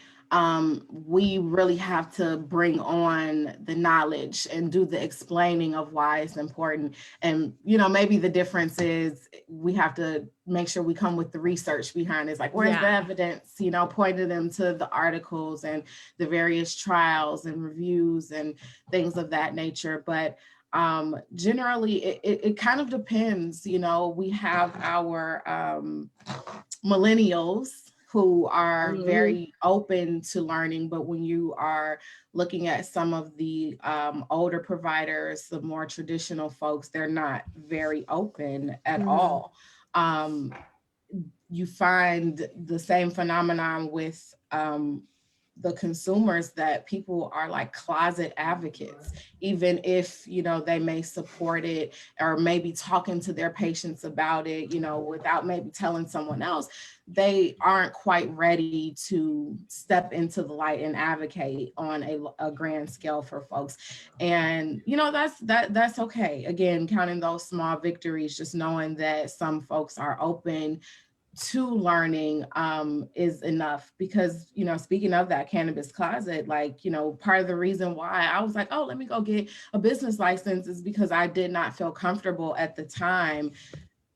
C: We really have to bring on the knowledge and do the explaining of why it's important. And, you know, maybe the difference is we have to make sure we come with the research behind it. It's like, where's the evidence, you know, pointing them to the articles and the various trials and reviews and things of that nature. But generally it kind of depends. You know, we have our millennials who are very open to learning, but when you are looking at some of the older providers, the more traditional folks, they're not very open at all. You find the same phenomenon with the consumers, that people are like closet advocates, even if, you know, they may support it or maybe talking to their patients about it, you know, without maybe telling someone else. They aren't quite ready to step into the light and advocate on a grand scale for folks. And, you know, that's okay. Again, counting those small victories, just knowing that some folks are open to learning is enough. Because, you know, speaking of that cannabis closet, like, you know, part of the reason why I was like, oh, let me go get a business license is because I did not feel comfortable at the time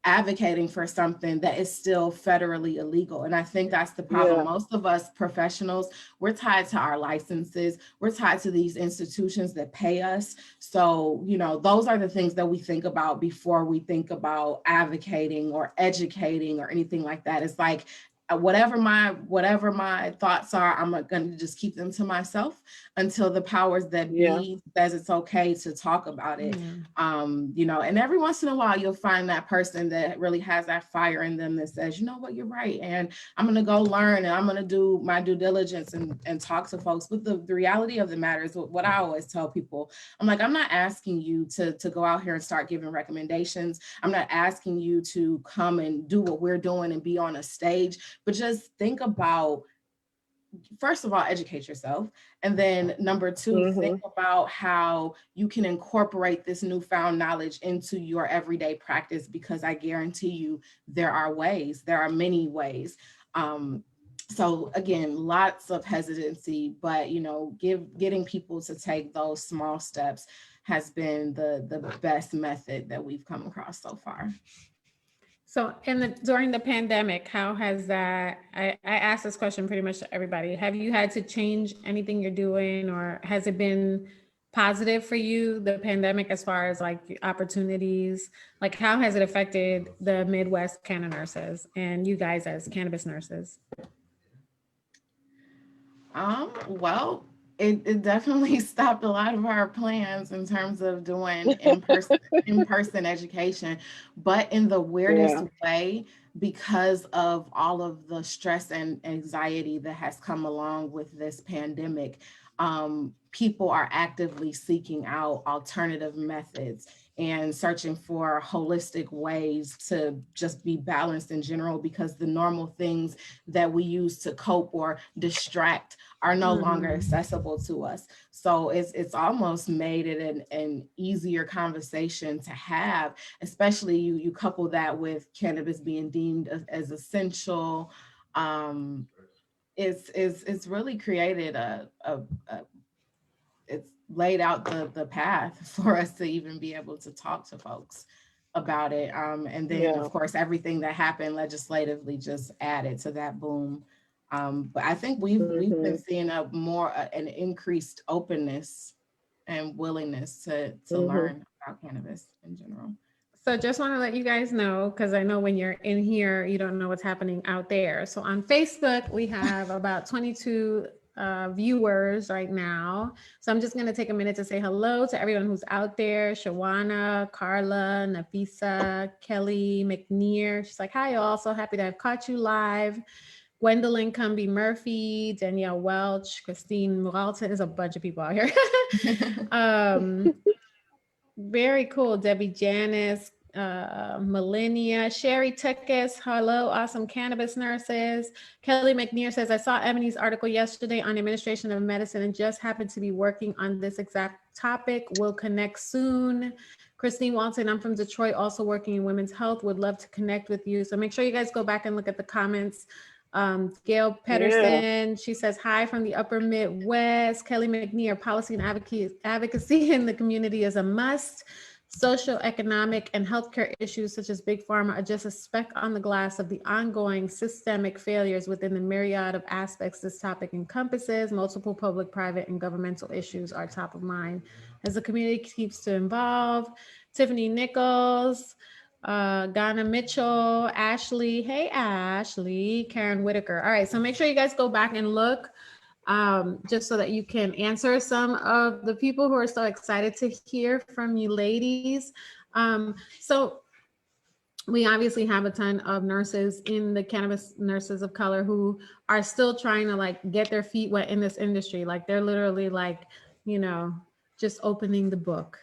C: advocating for something that is still federally illegal. And I think that's the problem.
B: Yeah.
C: Most of us professionals, we're tied to our licenses. We're tied to these institutions that pay us. So, you know, those are the things that we think about before we think about advocating or educating or anything like that. It's like, whatever my thoughts are, I'm going to just keep them to myself until the powers that be says it's okay to talk about it. You know, and every once in a while you'll find that person that really has that fire in them that says, you know what, you're right, and I'm going to go learn and I'm going to do my due diligence and talk to folks. But the reality of the matter is what I always tell people. I'm like, I'm not asking you to go out here and start giving recommendations. I'm not asking you to come and do what we're doing and be on a stage. But just think about, first of all, educate yourself. And then number two, think about how you can incorporate this newfound knowledge into your everyday practice, because I guarantee you there are many ways. So again, lots of hesitancy, but, you know, getting people to take those small steps has been the best method that we've come across so far.
A: So during the pandemic, how has that, I asked this question pretty much to everybody. Have you had to change anything you're doing, or has it been positive for you, the pandemic, as far as like opportunities? Like how has it affected the Midwest Canna Nurses and you guys as cannabis nurses?
C: Well, it definitely stopped a lot of our plans in terms of doing in-person education, but in the weirdest way, because of all of the stress and anxiety that has come along with this pandemic. People are actively seeking out alternative methods and searching for holistic ways to just be balanced in general, because the normal things that we use to cope or distract are no longer accessible to us. So it's almost made it an easier conversation to have, especially you couple that with cannabis being deemed as essential. It's really created it's laid out the path for us to even be able to talk to folks about it. And then of course, everything that happened legislatively just added to that boom. But I think we've been seeing an increased openness and willingness to learn about cannabis in general.
A: So just want to let you guys know, because I know when you're in here, you don't know what's happening out there. So on Facebook, we have about 22 viewers right now. So I'm just going to take a minute to say hello to everyone who's out there. Shawana, Carla, Nafisa, Kelly, McNear. She's like, hi, y'all. So happy to have caught you live. Gwendolyn Cumby Murphy, Danielle Welch, Christine Muralton. There's a bunch of people out here. Very cool. Debbie Janice, Millennia, Sherry Tuckes. Hello, awesome cannabis nurses. Kelly McNear says, I saw Ebony's article yesterday on administration of medicine and just happened to be working on this exact topic. We'll connect soon. Christine Walton, I'm from Detroit, also working in women's health. Would love to connect with you. So make sure you guys go back and look at the comments. Gail Pedersen, she says, hi from the upper Midwest. Kelly McNear, policy and advocacy in the community is a must. Social, economic, and healthcare issues such as big pharma are just a speck on the glass of the ongoing systemic failures within the myriad of aspects this topic encompasses. Multiple public, private, and governmental issues are top of mind as the community keeps to evolve. Tiffany Nichols, Ghana Mitchell, Ashley. Hey, Ashley. Karen Whitaker. All right. So make sure you guys go back and look just so that you can answer some of the people who are so excited to hear from you ladies. So we obviously have a ton of nurses in the Cannabis Nurses of Color who are still trying to like get their feet wet in this industry. Like they're literally like, you know, just opening the book.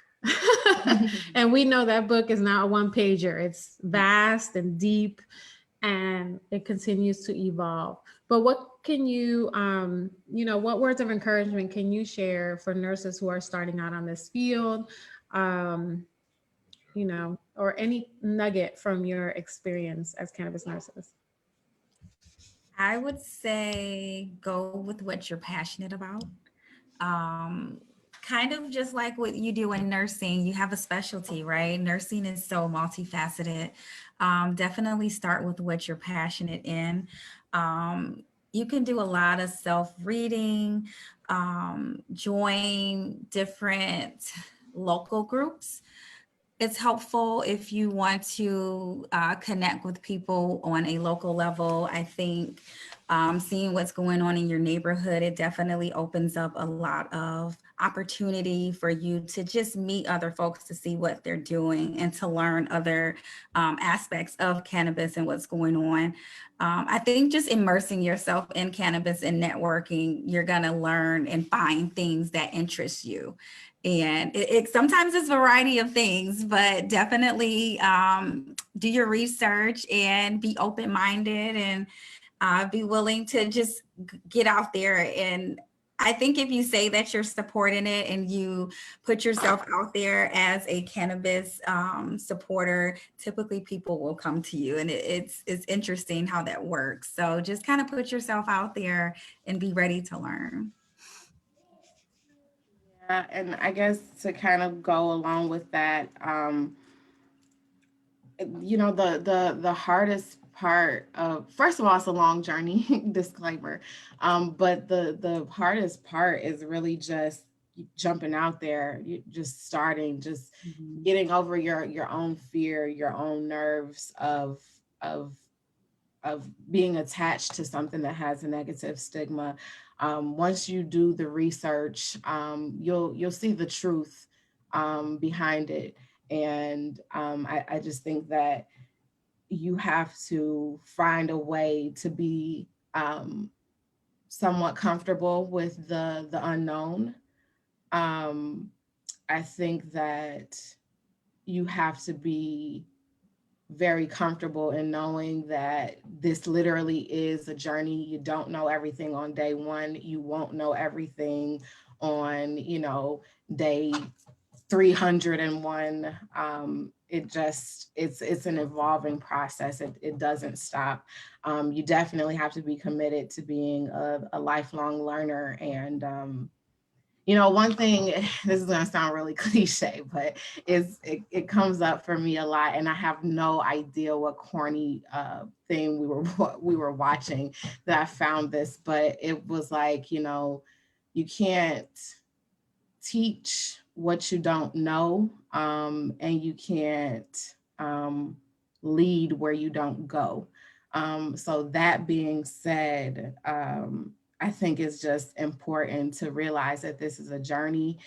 A: And we know that book is not a one pager. It's vast and deep and it continues to evolve. But what can you, what words of encouragement can you share for nurses who are starting out on this field? Or any nugget from your experience as cannabis nurses?
D: I would say go with what you're passionate about. Kind of just like what you do in nursing, you have a specialty, right? Nursing is so multifaceted. Definitely start with what you're passionate in. You can do a lot of self-reading, join different local groups. It's helpful if you want to connect with people on a local level. I think seeing what's going on in your neighborhood, it definitely opens up a lot of opportunity for you to just meet other folks, to see what they're doing and to learn other aspects of cannabis and what's going on. I think just immersing yourself in cannabis and networking, you're gonna learn and find things that interest you. And it sometimes it's a variety of things, but definitely do your research and be open-minded and be willing to just get out there. And I think if you say that you're supporting it and you put yourself out there as a cannabis supporter, typically people will come to you. And it's interesting how that works. So just kind of put yourself out there and be ready to learn.
C: And I guess to kind of go along with that, you know, the hardest part of, first of all, it's a long journey, disclaimer. But the hardest part is really just jumping out there, just starting, just getting over your own fear, your own nerves of being attached to something that has a negative stigma. Once you do the research, you'll see the truth behind it. And I just think that you have to find a way to be somewhat comfortable with the unknown. I think that you have to be very comfortable in knowing that this literally is a journey. You don't know everything on day one. You won't know everything on, you know, day 301. It's an evolving process. It doesn't stop. You definitely have to be committed to being a lifelong learner. And you know, one thing, this is gonna sound really cliche, but it comes up for me a lot, and I have no idea what corny thing we were watching that I found this, but it was like, you know, you can't teach what you don't know, and you can't lead where you don't go. So that being said, I think it's just important to realize that this is a journey.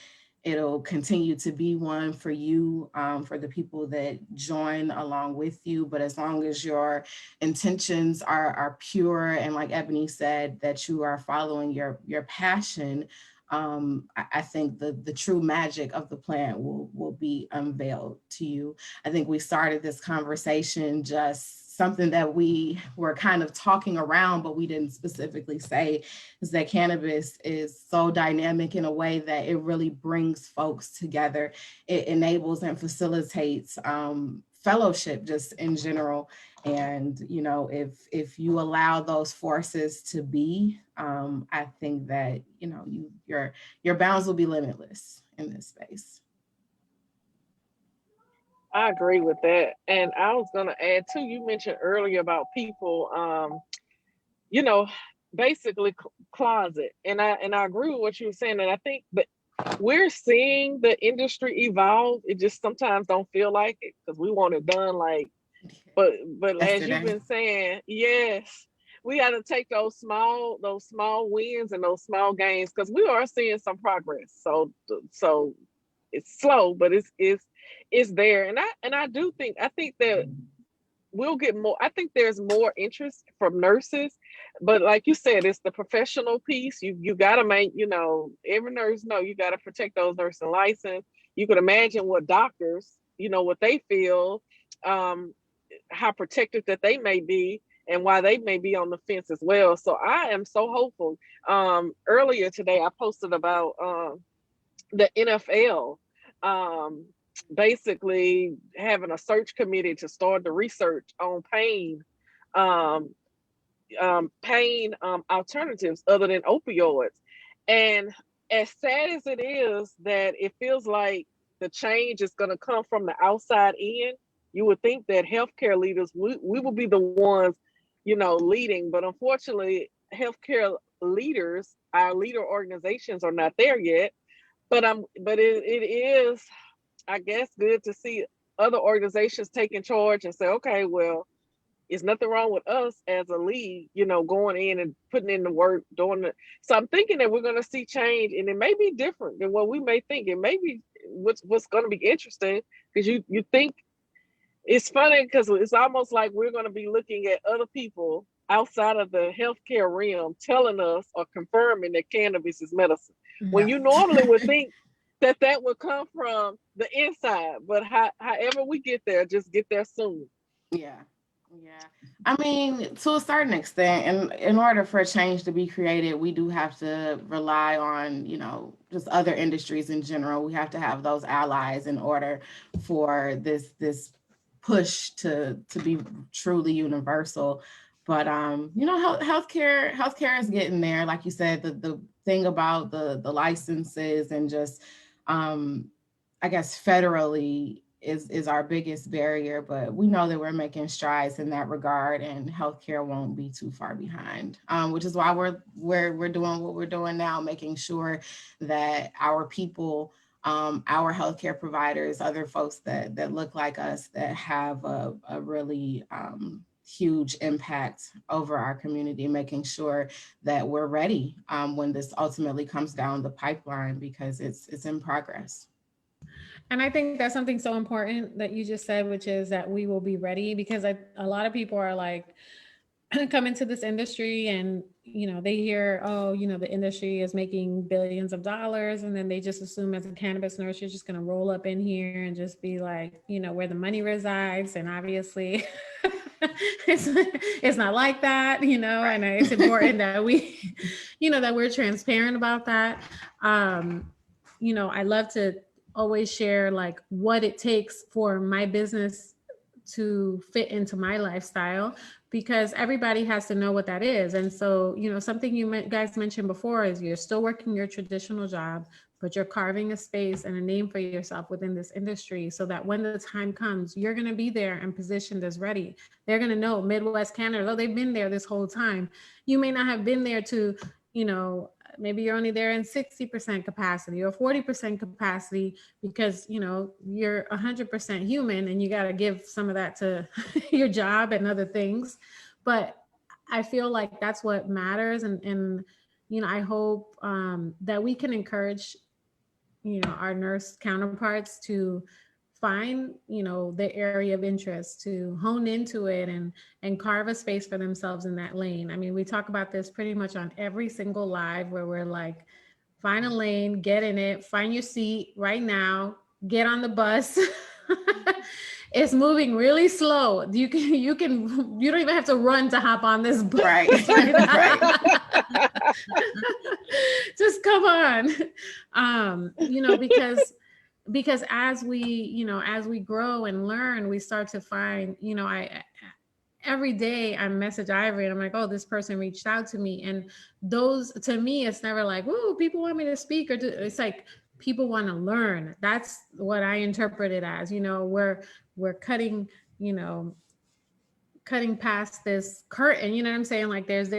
C: It'll continue to be one for you, for the people that join along with you. But as long as your intentions are pure, and like Ebony said, that you are following your passion, I think the true magic of the plant will be unveiled to you. I think we started this conversation just something that we were kind of talking around, but we didn't specifically say, is that cannabis is so dynamic in a way that it really brings folks together. It enables and facilitates fellowship just in general. And, you know, if you allow those forces to be, I think that, you know, your bounds will be limitless in this space.
B: I agree with that. And I was going to add too, you mentioned earlier about people, you know, basically closet. And I agree with what you were saying. And I think that we're seeing the industry evolve. It just sometimes don't feel like it because we want it done like, but as you've been saying, yes, we got to take those small wins and those small gains, because we are seeing some progress. So it's slow, but it's there. And I do think, I think that we'll get more. I think there's more interest from nurses, but like you said, it's the professional piece. You got to make, you know, every nurse know you got to protect those nursing license. You can imagine what doctors, you know, what they feel, how protected that they may be, and why they may be on the fence as well. So I am so hopeful. Earlier today, I posted about the NFL. Basically having a search committee to start the research on pain alternatives other than opioids. And as sad as it is that it feels like the change is going to come from the outside in, you would think that healthcare leaders, we will be the ones, you know, leading. But unfortunately, healthcare leaders, our leader organizations, are not there yet. But it is, I guess, good to see other organizations taking charge and say, okay, well, it's nothing wrong with us as a league, you know, going in and putting in the work, doing it. So I'm thinking that we're going to see change, and it may be different than what we may think. It may be what's going to be interesting, because you think it's funny, because it's almost like we're going to be looking at other people outside of the healthcare realm telling us or confirming that cannabis is medicine. When you normally would think that would come from the inside, but however we get there, just get there soon.
C: Yeah. I mean, to a certain extent, and in order for a change to be created, we do have to rely on, you know, just other industries in general. We have to have those allies in order for this push to be truly universal. But you know, healthcare is getting there. Like you said, the thing about the licenses and just I guess federally, is our biggest barrier, but we know that we're making strides in that regard, and healthcare won't be too far behind, which is why we're doing what we're doing now, making sure that our people, our healthcare providers, other folks that look like us, that have a really huge impact over our community, making sure that we're ready when this ultimately comes down the pipeline, because it's in progress.
A: And I think that's something so important that you just said, which is that we will be ready, because a lot of people are like, come into this industry and, you know, they hear, oh, you know, the industry is making billions of dollars. And then they just assume as a cannabis nurse, you're just going to roll up in here and just be like, you know, where the money resides. And obviously it's not like that, you know, right. And it's important that we, you know, that we're transparent about that. You know, I love to always share like what it takes for my business to fit into my lifestyle, because everybody has to know what that is. And so, you know, something you guys mentioned before is you're still working your traditional job, but you're carving a space and a name for yourself within this industry, so that when the time comes, you're going to be there and positioned as ready. They're going to know Midwest Canada, oh, they've been there this whole time. You may not have been there to, you know, maybe you're only there in 60% capacity or 40% capacity, because, you know, you're 100% human and you got to give some of that to your job and other things. But I feel like that's what matters. And you know, I hope that we can encourage, you know, our nurse counterparts to find, you know, the area of interest, to hone into it and carve a space for themselves in that lane. I mean, we talk about this pretty much on every single live, where we're like, find a lane, get in it, find your seat right now, get on the bus. It's moving really slow. You don't even have to run to hop on this bus.
C: Right. Right.
A: Just come on. You know, because as we, you know, as we grow and learn, we start to find, you know, every day I message Ivory and I'm like, oh, this person reached out to me. And those, to me, it's never like, whoa, people want me to speak, or it's like, people want to learn. That's what I interpret it as. You know, we're cutting, you know, cutting past this curtain, you know what I'm saying? Like there's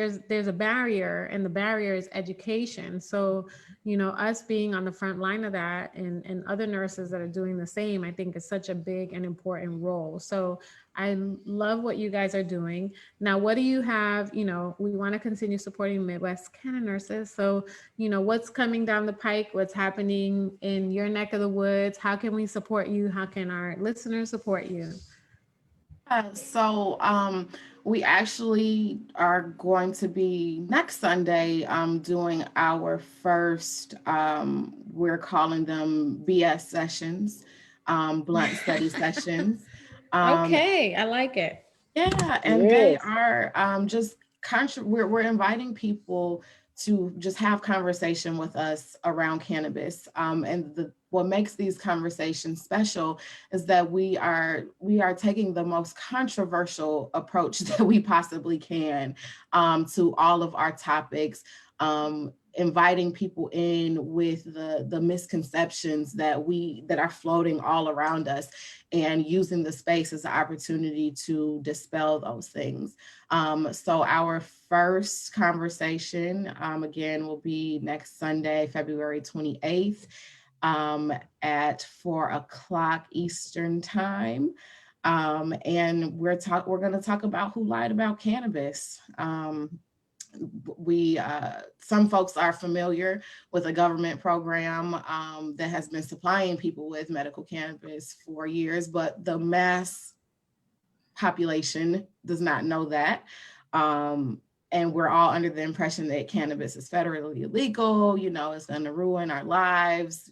A: a barrier, and the barrier is education. So, you know, us being on the front line of that, and other nurses that are doing the same, I think is such a big and important role. So I love what you guys are doing. Now, what do you have? You know, we want to continue supporting Midwest Canna Nurses. So, you know, what's coming down the pike? What's happening in your neck of the woods? How can we support you? How can our listeners support you?
C: So we actually are going to be next Sunday doing our first, we're calling them BS sessions, blunt study sessions.
A: Okay, I like it.
C: Yeah, and they are just we're inviting people to just have conversation with us around cannabis. And what makes these conversations special is that we are taking the most controversial approach that we possibly can to all of our topics. Inviting people in with the misconceptions that are floating all around us, and using the space as an opportunity to dispel those things. So our first conversation, again, will be next Sunday, February 28th, at 4:00 Eastern time. And we're going to talk about who lied about cannabis. Some folks are familiar with a government program that has been supplying people with medical cannabis for years, but the mass population does not know that. And we're all under the impression that cannabis is federally illegal, you know, it's going to ruin our lives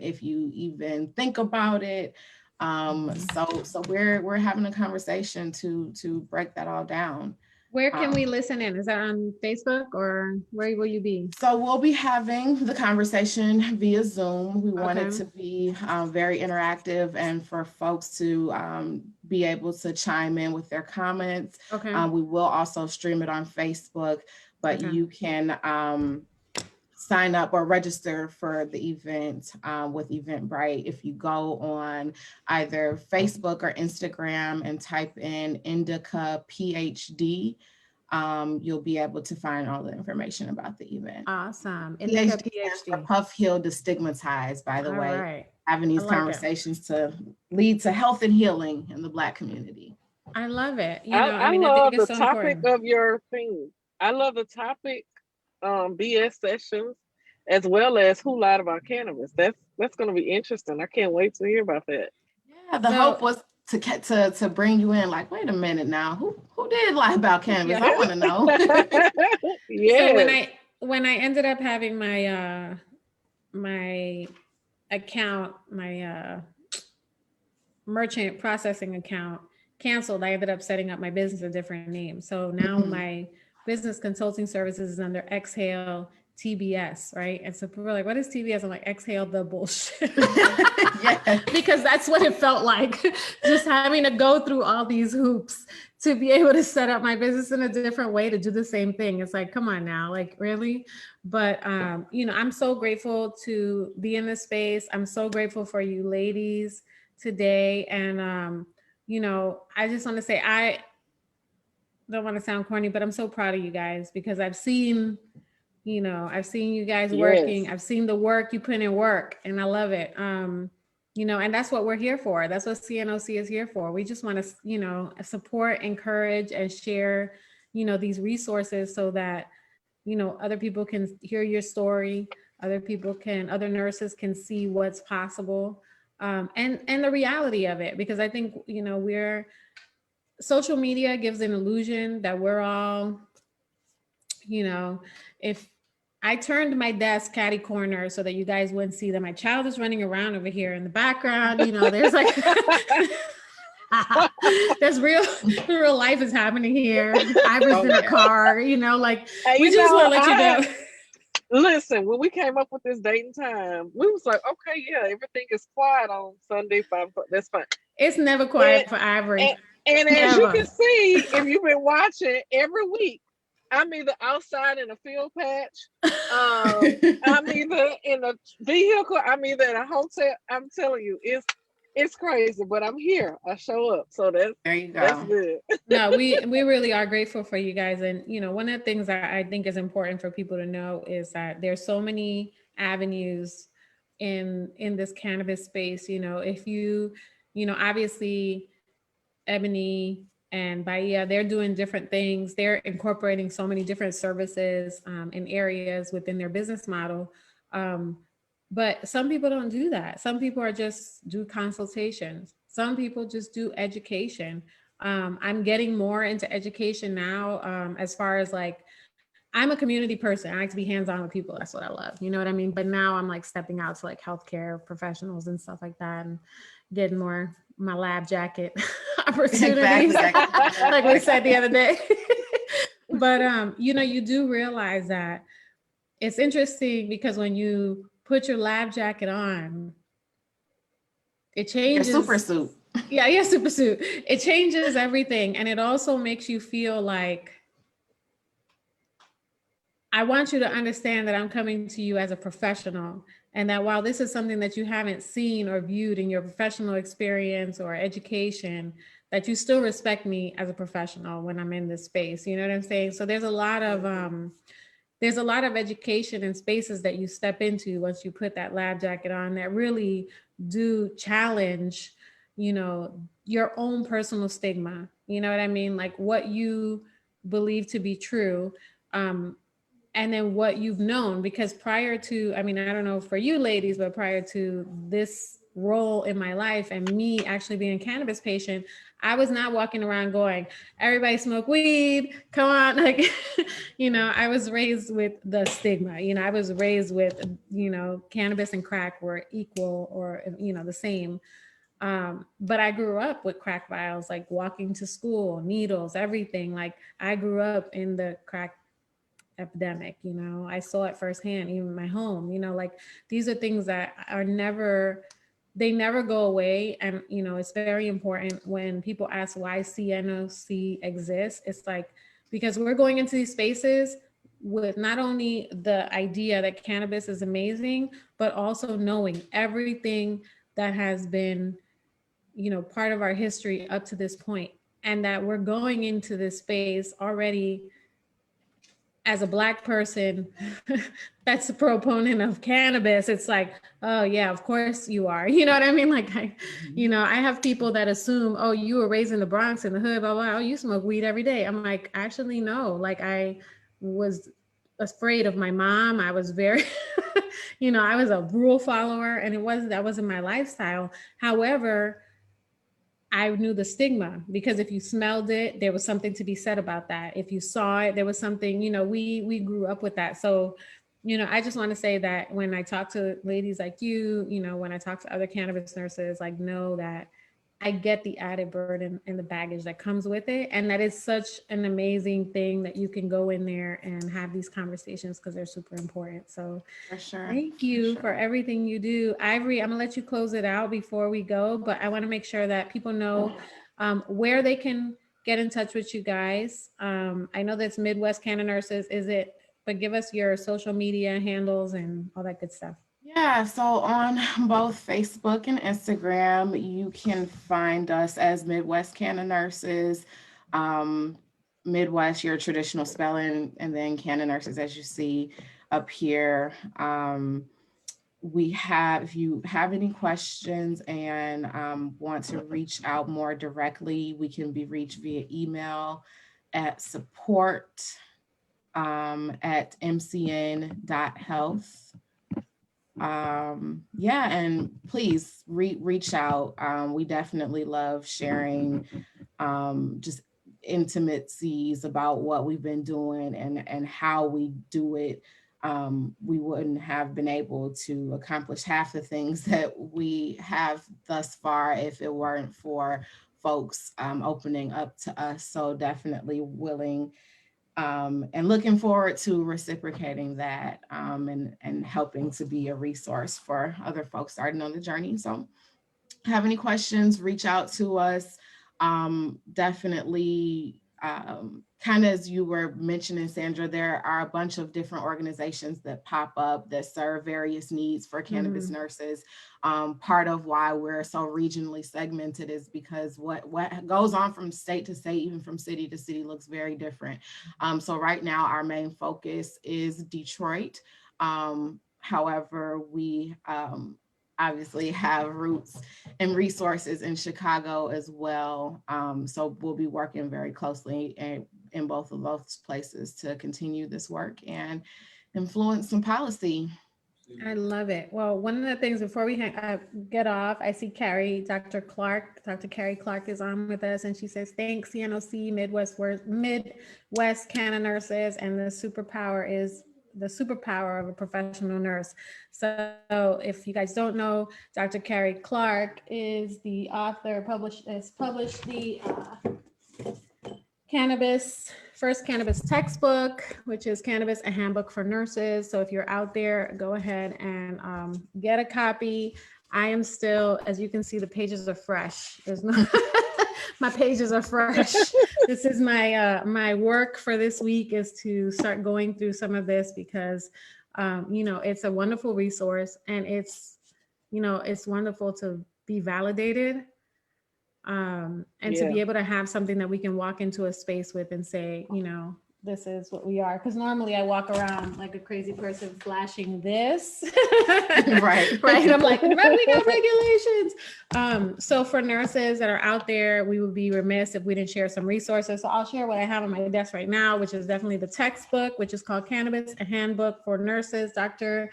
C: if you even think about it. So we're having a conversation to break that all down.
A: Where can we listen in? Is that on Facebook, or where will you be?
C: So we'll be having the conversation via Zoom. We want it to be very interactive, and for folks to be able to chime in with their comments. We will also stream it on Facebook, but you can sign up or register for the event with Eventbrite. If you go on either Facebook or Instagram and type in Indica PhD, you'll be able to find all the information about the event.
A: Awesome. Indica PhD.
C: Puff Heal Destigmatized, by the way.
A: Right.
C: Having these conversations to lead to health and healing in the Black community.
A: I love it.
B: I love the topic of your thing. I love the topic, BS sessions, as well as who lied about cannabis. That's going to be interesting. I can't wait to hear about that.
C: Yeah, the hope was to bring you in. Like, wait a minute now, who did lie about cannabis? I want to know.
B: Yeah.
A: So when I ended up having my my account, my merchant processing account canceled, I ended up setting up my business a different name. So now my business consulting services is under Exhale TBS, right? And so people are like, what is TBS? I'm like, exhale the bullshit.
C: Yeah.
A: Because that's what it felt like, just having to go through all these hoops to be able to set up my business in a different way to do the same thing. It's like, come on now, like really? But, I'm so grateful to be in this space. I'm so grateful for you ladies today. And, I just want to say, I don't want to sound corny, but I'm so proud of you guys because I've seen you guys working.
B: Yes.
A: I've seen the work you put in work, and I love it. And that's what we're here for. That's what CNOC is here for. We just want to, support, encourage, and share, these resources so that, other people can hear your story. Other nurses can see what's possible, and the reality of it. Because I think, social media gives an illusion that we're all, if I turned my desk catty corner so that you guys wouldn't see that my child is running around over here in the background, there's like, there's real life is happening here. I was in a car, like,
B: hey,
A: we just want to let you know.
B: Listen, when we came up with this date and time, we was like, okay, yeah, everything is quiet on Sunday, 5 o'clock. That's fine.
A: It's never quiet for Ivory.
B: And as you can see, if you've been watching every week, I'm either outside in a field patch, I'm either in a vehicle, I'm either in a hotel. I'm telling you, it's crazy, but I'm here. I show up. So there you go. That's good.
A: No, we really are grateful for you guys. And, one of the things that I think is important for people to know is that there's so many avenues in this cannabis space. If you, obviously Ebony and Biyyiah, they're doing different things. They're incorporating so many different services in areas within their business model. But some people don't do that. Some people are just do consultations. Some people just do education. I'm getting more into education now, as far as like, I'm a community person. I like to be hands-on with people. That's what I love. You know what I mean? But now I'm like stepping out to like healthcare professionals and stuff like that and getting more my lab jacket opportunities, like we said the other day. But, you do realize that it's interesting because when you put your lab jacket on, it changes.
C: Your super suit.
A: Yeah, super suit. It changes everything. And it also makes you feel like, I want you to understand that I'm coming to you as a professional, and that while this is something that you haven't seen or viewed in your professional experience or education, that you still respect me as a professional when I'm in this space. You know what I'm saying? So there's a lot of education and spaces that you step into once you put that lab jacket on that really do challenge, your own personal stigma. You know what I mean? Like what you believe to be true. And then what you've known, because prior to, I don't know for you ladies, but prior to this role in my life and me actually being a cannabis patient, I was not walking around going, everybody smoke weed, come on. Like, I was raised with the stigma, I was raised with, cannabis and crack were equal or, the same. But I grew up with crack vials, like walking to school, needles, everything. Like I grew up in the crack epidemic, I saw it firsthand, even in my home, like these are things that they never go away. And, it's very important when people ask why CNOC exists. It's like, because we're going into these spaces, with not only the idea that cannabis is amazing, but also knowing everything that has been, you know, part of our history up to this point, and that we're going into this space already as a Black person that's a proponent of cannabis. It's like, oh yeah, of course you are. You know what I mean? Like, you know, I have people that assume, oh, you were raised in the Bronx in the hood, blah, blah, oh, you smoke weed every day. I'm like, actually, no. Like, I was afraid of my mom. I was very, you know, I was a rule follower, and that wasn't my lifestyle. However, I knew the stigma, because if you smelled it, there was something to be said about that. If you saw it, there was something, you know, we grew up with that. So, you know, I just want to say that when I talk to ladies like you know, when I talk to other cannabis nurses, like, know that I get the added burden and the baggage that comes with it. And that is such an amazing thing that you can go in there and have these conversations, because they're super important. So
C: For sure.
A: thank you for everything you do. Ivory, I'm gonna let you close it out before we go, but I want to make sure that people know where they can get in touch with you guys. I know that's Midwest Canna Nurses, but give us your social media handles and all that good stuff.
C: Yeah, so on both Facebook and Instagram, you can find us as Midwest Canna Nurses. Midwest, your traditional spelling, and then Canna Nurses, as you see up here. If you have any questions and want to reach out more directly, we can be reached via email at support at mcn.health. Yeah, and please reach out. We definitely love sharing just intimacies about what we've been doing and how we do it. We wouldn't have been able to accomplish half the things that we have thus far if it weren't for folks opening up to us. So definitely willing and looking forward to reciprocating that and helping to be a resource for other folks starting on the journey. So have any questions, reach out to us. Definitely, kind of as you were mentioning, Sandra, there are a bunch of different organizations that pop up that serve various needs for cannabis nurses. Part of why we're so regionally segmented is because what goes on from state to state, even from city to city, looks very different. So right now, our main focus is Detroit. However, we obviously have roots and resources in Chicago as well. So we'll be working very closely in both of those places to continue this work and influence some policy.
A: I love it. Well, one of the things before we get off, I see Carrie, Dr. Carrie Clark is on with us, and she says, thanks CNOC, Midwest Canna Nurses, and the superpower of a professional nurse. So if you guys don't know, Dr. Carrie Clark is the author, published the first cannabis textbook, which is Cannabis, a Handbook for Nurses. So if you're out there, go ahead and get a copy. I am still, as you can see, the pages are fresh. There's no, my pages are fresh. This is my work for this week, is to start going through some of this, because you know, it's a wonderful resource, and it's, you know, it's wonderful to be validated. And to be able to have something that we can walk into a space with and say, you know, this is what we are. Because normally I walk around like a crazy person flashing this.
C: Right.
A: Right. I'm like, we got regulations. So for nurses that are out there, we would be remiss if we didn't share some resources. So I'll share what I have on my desk right now, which is definitely the textbook, which is called Cannabis, a Handbook for Nurses. Dr.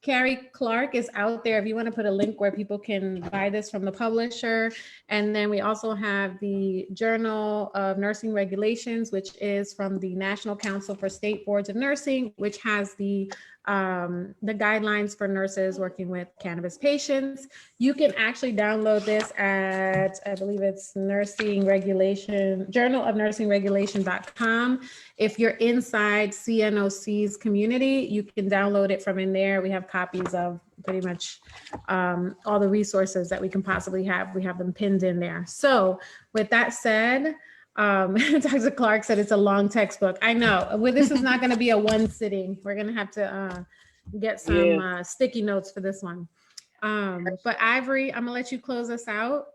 A: Carrie Clark is out there if you want to put a link where people can buy this from the publisher. And then we also have the Journal of Nursing Regulations, which is from the National Council for State Boards of Nursing, which has the guidelines for nurses working with cannabis patients. You can actually download this at, I believe it's Journal of Nursing Regulation.com. If you're inside CNOC's community, you can download it from in there. We have copies of pretty much all the resources that we can possibly have. We have them pinned in there. So with that said, Dr. Clark said it's a long textbook. I know. Well, this is not going to be a one sitting. We're going to have to get some sticky notes for this one. But Ivory, I'm going to let you close us out.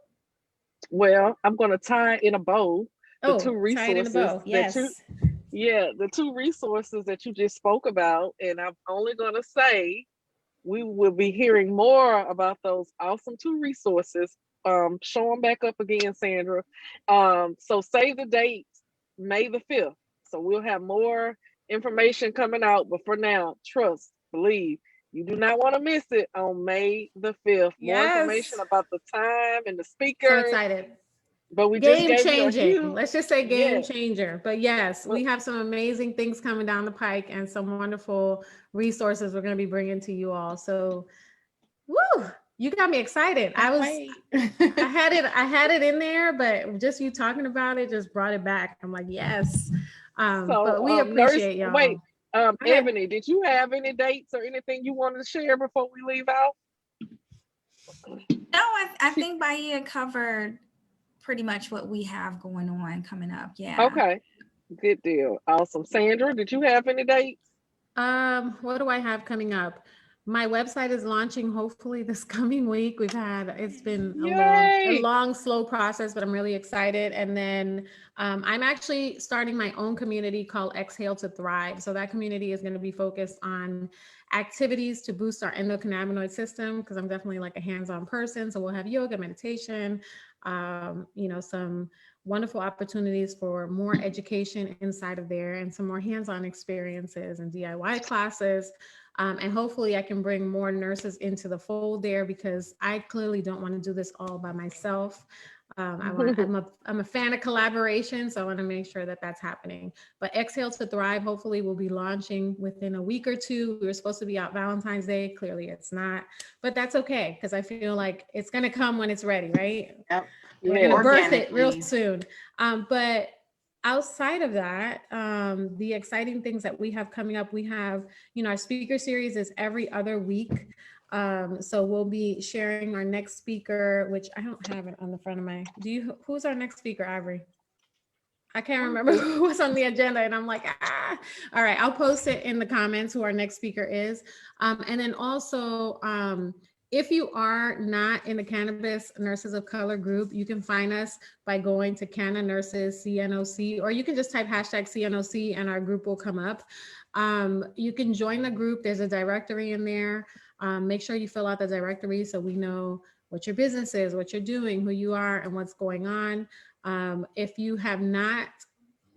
B: Well, I'm going to tie in a bow the two
A: tie it in a bow.
B: resources the two resources that you just spoke about. And I'm only going to say we will be hearing more about those awesome two resources. Show them back up again, Sandra. So save the date, May the 5th. So we'll have more information coming out. But for now, trust, believe, you do not want to miss it on May the 5th. More information about the time and the speaker.
A: So excited.
B: But we
A: game
B: just
A: changing. Let's just say game changer. But yes, we have some amazing things coming down the pike and some wonderful resources we're going to be bringing to you all. So, woo! You got me excited. I had it in there, but just you talking about it just brought it back. I'm like, yes. But we appreciate y'all.
B: Wait, Ebony, did you have any dates or anything you wanted to share before we leave out?
D: No, I think Biyyiah covered pretty much what we have going on coming up. Yeah.
B: Okay. Good deal. Awesome. Sandra, did you have any dates?
A: What do I have coming up? My website is launching hopefully this coming week. It's been a long, slow process, but I'm really excited. And then I'm actually starting my own community called Exhale to Thrive. So that community is going to be focused on activities to boost our endocannabinoid system, because I'm definitely like a hands-on person. So we'll have yoga, meditation, some wonderful opportunities for more education inside of there and some more hands-on experiences and DIY classes. And hopefully I can bring more nurses into the fold there, because I clearly don't want to do this all by myself. I'm a fan of collaboration, so I want to make sure that that's happening. But Exhale to Thrive hopefully will be launching within a week or two. We were supposed to be out Valentine's Day. Clearly it's not, but that's okay, because I feel like it's going to come when it's ready, right?
C: Yep.
A: We're going to birth it real soon. But outside of that, the exciting things that we have coming up, we have, our speaker series is every other week. So we'll be sharing our next speaker, which I don't have it on the front of my, who's our next speaker, Ivory? I can't remember who was on the agenda, and I'm like, all right, I'll post it in the comments who our next speaker is. And then also, if you are not in the Cannabis Nurses of Color group, you can find us by going to Canna Nurses CNOC, or you can just type #CNOC and our group will come up. You can join the group. There's a directory in there. Make sure you fill out the directory so we know what your business is, what you're doing, who you are, and what's going on. If you have not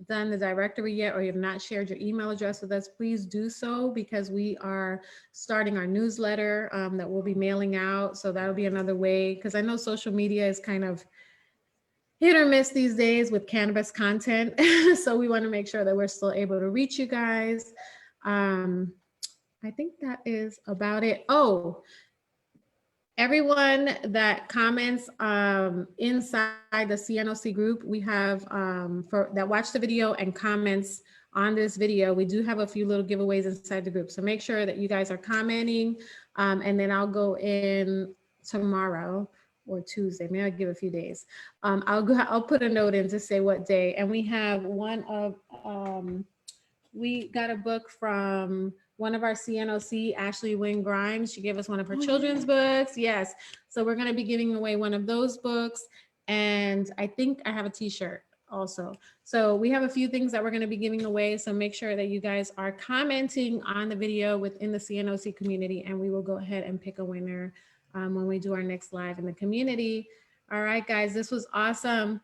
A: done the directory yet, or you have not shared your email address with us, please do so, because we are starting our newsletter that we'll be mailing out. So that'll be another way, because I know social media is kind of hit or miss these days with cannabis content. So we want to make sure that we're still able to reach you guys. I think that is about it. Oh, everyone that comments inside the CNOC group, we have that watch the video and comments on this video, we do have a few little giveaways inside the group. So make sure that you guys are commenting, and then I'll go in tomorrow or Tuesday. Maybe I'll give a few days. I'll put a note in to say what day. And we have we got a book from one of our CNOC, Ashley Wynn Grimes. She gave us one of her children's books. Yes. So we're going to be giving away one of those books. And I think I have a t-shirt also. So we have a few things that we're going to be giving away. So make sure that you guys are commenting on the video within the CNOC community, and we will go ahead and pick a winner when we do our next live in the community. All right, guys, this was awesome.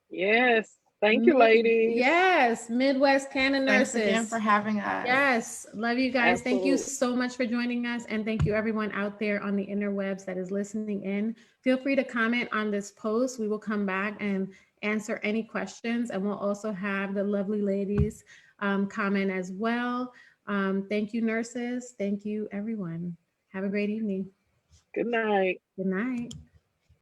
B: Yes. Thank you, ladies.
A: Yes, Midwest Canna Nurses.
C: Thanks again for having us.
A: Yes, love you guys.
B: Absolutely.
A: Thank you so much for joining us. And thank you everyone out there on the interwebs that is listening in. Feel free to comment on this post. We will come back and answer any questions. And we'll also have the lovely ladies comment as well. Thank you, nurses. Thank you, everyone. Have a great evening.
B: Good night.
A: Good night.